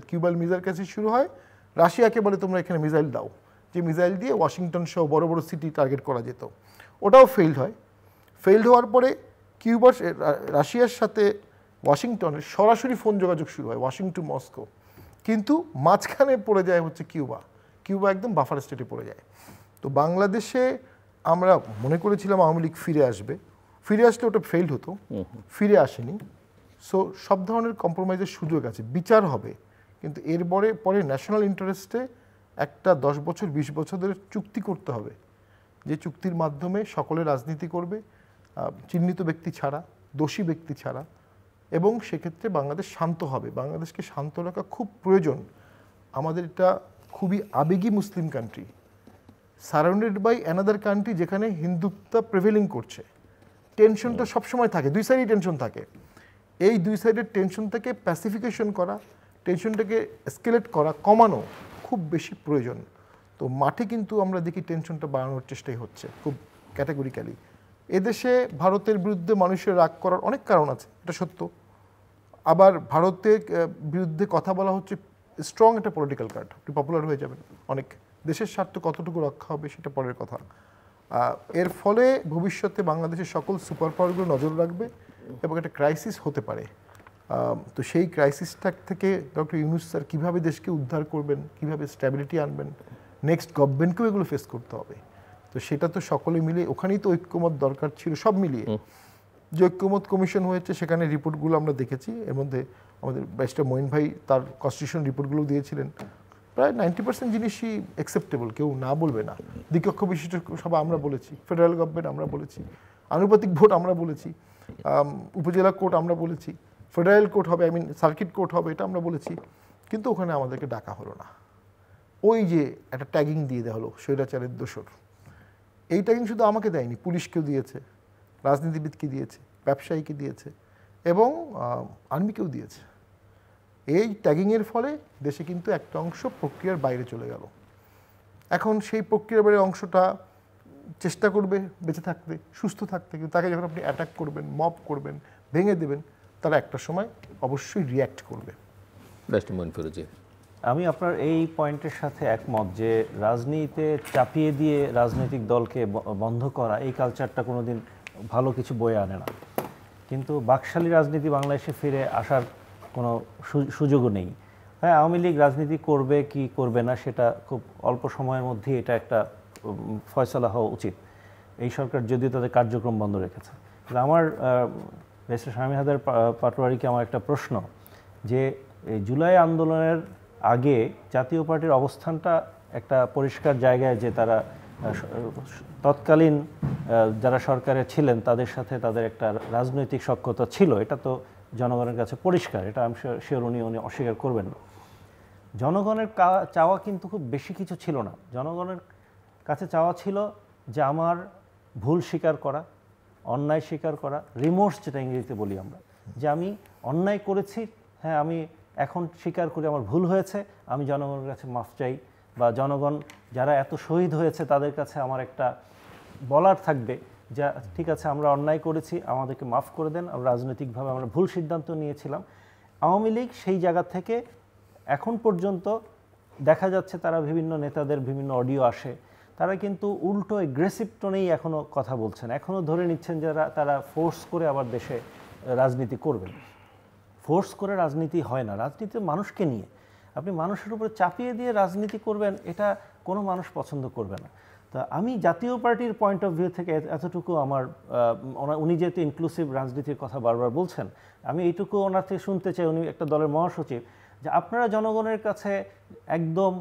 কিউবাল মিসাইল ক্রাইসিস শুরু হয়। রাশিয়াকে বলে তোমরা এখানে মিসাইল দাও, যে মিসাইল দিয়ে ওয়াশিংটন সহ বড় বড় সিটি টার্গেট করা যেত। ওটাও ফেইল্ড হয়। ফেইল্ড হওয়ার পরে রাশিয়ার সাথে ওয়াশিংটনের সরাসরি ফোন যোগাযোগ শুরু হয়, ওয়াশিংটন টু মস্কো। কিন্তু মাঝখানে পড়ে যায় হচ্ছে কিউবা একদম বাফার স্টেটে পড়ে যায়। তো বাংলাদেশে আমরা মনে করেছিলাম আওয়ামী লীগ ফিরে আসবে, ফিরে আসলে ওটা ফেইল্ড হতো, ফিরে আসেনি। সো সব ধরনের কম্প্রোমাইজের সুযোগ আছে, বিচার হবে, কিন্তু এর পরে ন্যাশনাল ইন্টারেস্টে একটা 10 বছর 20 বছর ধরে চুক্তি করতে হবে, যে চুক্তির মাধ্যমে সকলে রাজনীতি করবে, চিহ্নিত ব্যক্তি ছাড়া, দোষী ব্যক্তি ছাড়া, এবং সেক্ষেত্রে বাংলাদেশ শান্ত হবে। বাংলাদেশকে শান্ত রাখা খুব প্রয়োজন। আমাদের এটা খুবই আবেগী Muslim country, surrounded by another country যেখানে হিন্দুত্ব প্রিভেলিং করছে। টেনশনটা সবসময় থাকে, দুই সাইডেই টেনশন থাকে। এই দুই সাইডের টেনশন থেকে প্যাসিফিকেশন করা, টেনশনটাকে এসকেলেট করা, কমানো খুব বেশি প্রয়োজন। তো মাঠে কিন্তু আমরা দেখি টেনশনটা বাড়ানোর চেষ্টাই হচ্ছে খুব ক্যাটাগরিক্যালি। এদেশে ভারতের বিরুদ্ধে মানুষের রাগ করার অনেক কারণ আছে, এটা সত্য। আবার ভারতের বিরুদ্ধে কথা বলা হচ্ছে স্ট্রং একটা পলিটিক্যাল কার্ড, আপনি পপুলার হয়ে যাবেন অনেক। দেশের স্বার্থ কতটুকু রক্ষা হবে সেটা পরের কথা। এর ফলে ভবিষ্যতে বাংলাদেশের সকল সুপার পাওয়ারগুলো নজর রাখবে এবং একটা ক্রাইসিস হতে পারে। তো সেই ক্রাইসিসটা থেকে ডক্টর ইউনূস স্যার কীভাবে দেশকে উদ্ধার করবেন, কীভাবে স্ট্যাবিলিটি আনবেন, নেক্সট গভর্নমেন্টকেও এগুলো ফেস করতে হবে। তো সেটা তো সকলে মিলে, ওখানেই তো ঐক্যমত দরকার ছিল। সব মিলিয়ে যে ঐক্যমত কমিশন হয়েছে সেখানে রিপোর্টগুলো আমরা দেখেছি। এর মধ্যে আমাদের ব্যারিস্টার মঈন ভাই তার কনস্টিটিউশন রিপোর্টগুলো দিয়েছিলেন। প্রায় 90% জিনিসই অ্যাকসেপ্টেবল, কেউ না বলবে না। দ্বিকক্ষ বিশিষ্ট সভা আমরা বলেছি, ফেডারেল গভর্নমেন্ট আমরা বলেছি, আনুপাতিক ভোট আমরা বলেছি, উপজেলা কোর্ট আমরা বলেছি, ফেডারেল কোর্ট হবে, সার্কিট কোর্ট হবে, এটা আমরা বলেছি। কিন্তু ওখানে আমাদেরকে ডাকা হলো না। ওই যে একটা ট্যাগিং দিয়ে দেওয়া হলো স্বৈরাচারের দোসর। এই ট্যাগিং শুধু আমাকে দেয়নি, পুলিশকেও দিয়েছে, রাজনীতিবিদকে দিয়েছে, ব্যবসায়ীকে দিয়েছে এবং আর্মিকেও দিয়েছে। এই ট্যাগিংয়ের ফলে দেশে কিন্তু একটা অংশ প্রক্রিয়ার বাইরে চলে গেল। এখন সেই প্রক্রিয়ার বাইরে অংশটা চেষ্টা করবে বেঁচে থাকতে, সুস্থ থাকতে, কিন্তু তাকে যখন আপনি অ্যাটাক করবেন, মব করবেন, ভেঙে দেবেন, তারা একটা সময় অবশ্যই রিয়্যাক্ট করবে। আমি আপনার এই পয়েন্টের সাথে একমত যে রাজনীতিতে চাপিয়ে দিয়ে রাজনৈতিক দলকে বন্ধ করা, এই কালচারটা কোনোদিন ভালো কিছু বয়ে আনে না। কিন্তু বাকশালী রাজনীতি বাংলাদেশে ফিরে আসার কোনো সুযোগও নেই। হ্যাঁ, আওয়ামী লীগ রাজনীতি করবে কি করবে না সেটা খুব অল্প সময়ের মধ্যেই এটা একটা ফয়সালা হওয়া উচিত। এই সরকার যদিও তাদের কার্যক্রম বন্ধ রেখেছে। কিন্তু আমার ব্যারিস্টার শামীম হায়দার পাটোয়ারিকে আমার একটা প্রশ্ন, যে জুলাই আন্দোলনের আগে জাতীয় পার্টির অবস্থানটা একটা পরিষ্কার জায়গায়, যে তারা তৎকালীন যারা সরকারে ছিলেন তাদের সাথে তাদের একটা রাজনৈতিক সখ্যতা ছিল, এটা তো জনগণের কাছে পরিষ্কার, এটা আমি শিওর উনি অস্বীকার করবেন না। জনগণের চাওয়া কিন্তু খুব বেশি কিছু ছিল না। জনগণের কাছে চাওয়া ছিল যে আমার ভুল স্বীকার করা, অন্যায় স্বীকার করা, রিমোর্স যেটা ইংরেজিতে বলি আমরা, যে আমি অন্যায় করেছি, হ্যাঁ আমি এখন স্বীকার করি আমার ভুল হয়েছে, আমি জনগণের কাছে মাফ চাই, বা জনগণ যারা এত শহীদ হয়েছে তাদের কাছে আমার একটা বলার থাকবে যা ঠিক আছে আমরা অন্যায় করেছি, আমাদেরকে মাফ করে দেন, আমরা রাজনৈতিকভাবে আমরা ভুল সিদ্ধান্ত নিয়েছিলাম। আওয়ামী লীগ সেই জায়গা থেকে এখন পর্যন্ত দেখা যাচ্ছে তারা বিভিন্ন নেতাদের বিভিন্ন অডিও আসে, তারা কিন্তু উল্টো এগ্রেসিভ টোনেই এখনও কথা বলছেন, এখনও ধরে নিচ্ছেন যে তারা ফোর্স করে আবার দেশে রাজনীতি করবেন। ফোর্স করে রাজনীতি হয় না, রাজনীতি মানুষকে নিয়ে। আপনি মানুষের উপরে চাপিয়ে দিয়ে রাজনীতি করবেন, এটা কোনো মানুষ পছন্দ করবে না। তা আমি জাতীয় পার্টির পয়েন্ট অফ ভিউ থেকে এতটুকু আমার, উনি যেহেতু ইনক্লুসিভ রাজনীতির কথা বারবার বলছেন, আমি এইটুকু ওনার থেকে শুনতে চাই, উনি একটা দলের মহাসচিব, যে আপনারা জনগণের কাছে একদম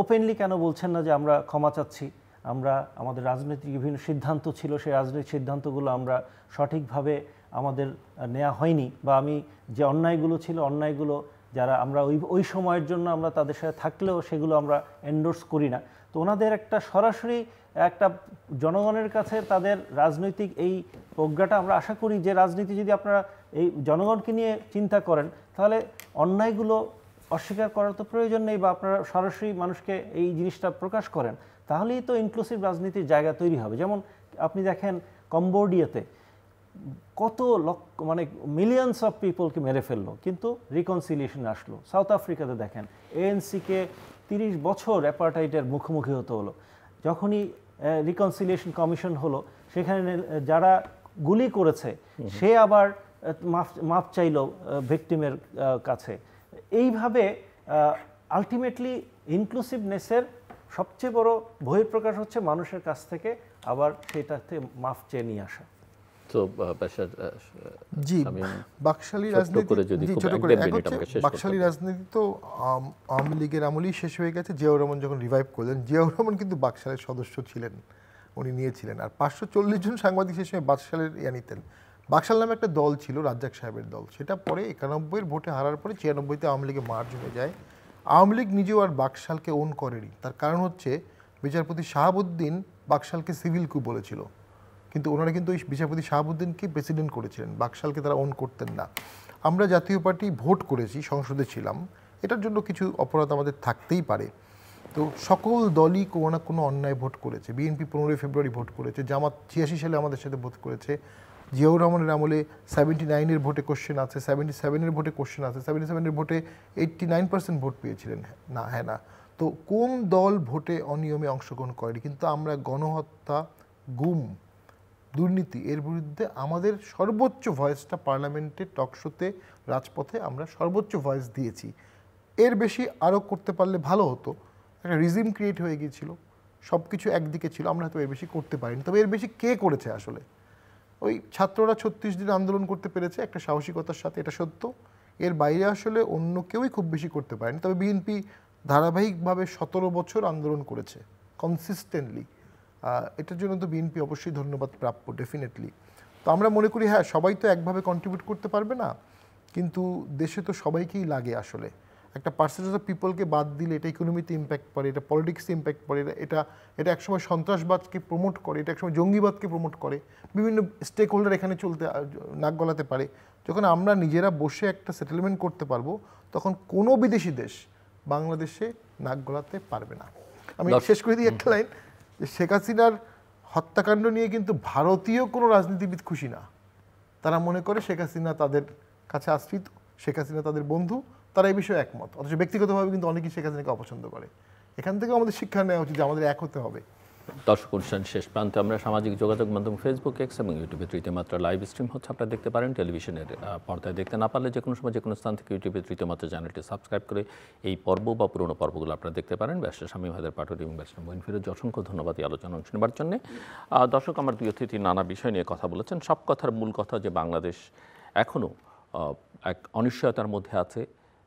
ওপেনলি কেন বলছেন না যে আমরা ক্ষমা চাচ্ছি, আমরা আমাদের রাজনৈতিক বিভিন্ন সিদ্ধান্ত ছিল, সেই রাজনৈতিক সিদ্ধান্তগুলো আমরা সঠিকভাবে আমাদের নেওয়া হয়নি, বা আমি যে অন্যায়গুলো ছিল অন্যায়গুলো যারা আমরা ওই সময়ের জন্য আমরা তাদের সাথে থাকলেও সেগুলো আমরা এন্ডোর্স করি না। তো ওনাদের একটা সরাসরি একটা জনগণের কাছে তাদের রাজনৈতিক এই প্রজ্ঞাটা আমরা আশা করি, যে রাজনীতি যদি আপনারা এই জনগণকে নিয়ে চিন্তা করেন তাহলে অন্যায়গুলো অস্বীকার করার তো প্রয়োজন নেই, বা আপনারা সরাসরি মানুষকে এই জিনিসটা প্রকাশ করেন, তাহলেই তো ইনক্লুসিভ রাজনীতির জায়গা তৈরি হবে। যেমন আপনি দেখেন কম্বোডিয়াতে কত মানে মিলিয়নস অফ পিপলকে মেরে ফেললো, কিন্তু রিকনসিলিয়েশন আসলো। সাউথ আফ্রিকাতে দেখেন এএনসিকে 30 বছর অ্যাপার্টাইডের মুখোমুখি হতে হলো, যখনই রিকনসিলিয়েশন কমিশন হলো সেখানে যারা গুলি করেছে সে আবার মাফ চাইলো ভিকটিমের কাছে। এইভাবে আলটিমেটলি ইনক্লুসিভনেসের সবচেয়ে বড় বহিঃপ্রকাশ হচ্ছে মানুষের কাছ থেকে আবার সেটাতে মাফ চেয়ে নিয়ে আসা। তো জি, বাকশালী রাজনীতি তো আওয়ামী লীগের আমলেই শেষ হয়ে গেছে। জিয়াউর রহমান যখন রিভাইভ করলেন, জিয়াউর রহমান কিন্তু বাকশালের সদস্য ছিলেন, উনি নিয়েছিলেন। আর 540 জন সাংবাদিক সেই সময় বাকশালের নিতেন। বাকশাল নামে একটা দল ছিল, রাজ্জাক সাহেবের দল, সেটা পরে 91-এর ভোটে হারার পরে 96-তে আওয়ামী লীগে মার্জ হয়ে যায়। আওয়ামী লীগ নিজেও আর বাকশালকে ওন করেনি। তার কারণ হচ্ছে বিচারপতি শাহাবুদ্দিন বাকশালকে সিভিল কু বলেছিল, কিন্তু ওনারা কিন্তু ওই বিচারপতি শাহাবুদ্দিনকে প্রেসিডেন্ট করেছিলেন, বাকশালকে তারা ওন করতেন না। আমরা জাতীয় পার্টি ভোট করেছি, সংসদে ছিলাম, এটার জন্য কিছু অপরাধ আমাদের থাকতেই পারে। তো সকল দলই কোনো না কোনো অন্যায় ভোট করেছে। বিএনপি 15 ফেব্রুয়ারি ভোট করেছে, জামাত 86 সালে আমাদের সাথে ভোট করেছে, জিয়াউর রহমানের আমলে 79-এর ভোটে কোশ্চেন আছে, 77-এর ভোটে কোশ্চেন আছে, 77-এর ভোটে 89% ভোট পেয়েছিলেন না, হ্যাঁ না। তো কোন দল ভোটে অনিয়মে অংশগ্রহণ করেনি? কিন্তু আমরা গণহত্যা, গুম, দুর্নীতি এর বিরুদ্ধে আমাদের সর্বোচ্চ ভয়েসটা পার্লামেন্টে, টকশোতে, রাজপথে আমরা সর্বোচ্চ ভয়েস দিয়েছি। এর বেশি আরও করতে পারলে ভালো হতো। একটা রিজিম ক্রিয়েট হয়ে গিয়েছিল, সব কিছু একদিকে ছিল, আমরা হয়তো এর বেশি করতে পারিনি। তবে এর বেশি কে করেছে আসলে? ওই ছাত্ররা 36 দিন আন্দোলন করতে পেরেছে একটা সাহসিকতার সাথে, এটা সত্য। এর বাইরে আসলে অন্য কেউই খুব বেশি করতে পারেনি। তবে বিএনপি ধারাবাহিকভাবে 17 বছর আন্দোলন করেছে কনসিস্টেন্টলি। এটার জন্য তো বিএনপি অবশ্যই ধন্যবাদ প্রাপ্য, ডেফিনেটলি। তো আমরা মনে করি হ্যাঁ, সবাই তো একভাবে কন্ট্রিবিউট করতে পারবে না, কিন্তু দেশে তো সবাইকেই লাগে আসলে। একটা পার্সেন্টেজ অফ পিপলকে বাদ দিলে এটা ইকোনমিতে ইম্প্যাক্ট পড়ে, এটা পলিটিক্সে ইম্প্যাক্ট পড়ে, এটা একসময় সন্ত্রাসবাদকে প্রমোট করে, এটা একসময় জঙ্গিবাদকে প্রমোট করে, বিভিন্ন স্টেক হোল্ডার এখানে চলতে নাক গলাতে পারে। যখন আমরা নিজেরা বসে একটা সেটেলমেন্ট করতে পারবো, তখন কোনো বিদেশি দেশ বাংলাদেশে নাক গলাতে পারবে না। আমি শেষ করে দিই একটা লাইন, যে শেখ হাসিনার হত্যাকাণ্ড নিয়ে কিন্তু ভারতীয় কোনো রাজনীতিবিদ খুশি না। তারা মনে করে শেখ হাসিনা তাদের কাছে আশ্রিত, শেখ হাসিনা তাদের বন্ধু, তারা এই বিষয়ে একমত। অথচ ব্যক্তিগতভাবে কিন্তু অনেকেই শেখ হাসিনাকে অপছন্দ করে। এখান থেকে আমাদের শিক্ষা নেওয়া উচিত যে আমাদের এক হতে হবে। দর্শক অনুষ্ঠান শেষ প্রান্তে আমরা সামাজিক যোগাযোগ মাধ্যম ফেসবুক, এক্স এবং ইউটিউবে তৃতীয় মাত্রা লাইভ স্ট্রিম হচ্ছে, আপনারা দেখতে পারেন। টেলিভিশনের পর্দায় দেখতে না পারলে যে কোনো সময় যে কোনো স্থান থেকে ইউটিউবে তৃতীয় মাত্রা চ্যানেলটি সাবস্ক্রাইব করে এই পর্ব বা পুরনো পর্বগুলো আপনারা দেখতে পারেন। ব্যারিস্টার শামীম হায়দার পাটোয়ারি এবং ব্যারিস্টার মঈন ফিরোজ, অসংখ্য ধন্যবাদ এই আলোচনা অংশ নেবার জন্য। দর্শক, আমার দুই অতিথি নানা বিষয় নিয়ে কথা বলেছেন। সব কথার মূল কথা যে বাংলাদেশ এখনও এক অনিশ্চয়তার মধ্যে আছে,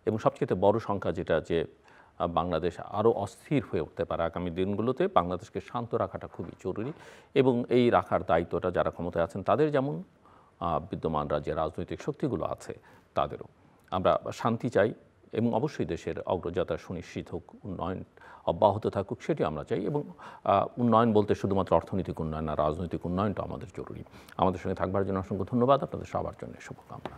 এবং সবচেয়ে বড় সংখ্যা যেটা, যে বাংলাদেশ আরও অস্থির হয়ে উঠতে পারে আগামী দিনগুলোতে। বাংলাদেশকে শান্ত রাখাটা খুবই জরুরি, এবং এই রাখার দায়িত্বটা যারা ক্ষমতায় আছেন তাদের, যেমন বিদ্যমানরা যে রাজনৈতিক শক্তিগুলো আছে তাদেরও। আমরা শান্তি চাই, এবং অবশ্যই দেশের অগ্রযাত্রা সুনিশ্চিত হোক, উন্নয়ন অব্যাহত থাকুক, সেটি আমরা চাই। এবং উন্নয়ন বলতে শুধুমাত্র অর্থনৈতিক উন্নয়ন না, রাজনৈতিক উন্নয়নটা আমাদের জরুরি। আমাদের সঙ্গে থাকবার জন্য অসংখ্য ধন্যবাদ। আপনাদের সবার জন্য শুভকামনা।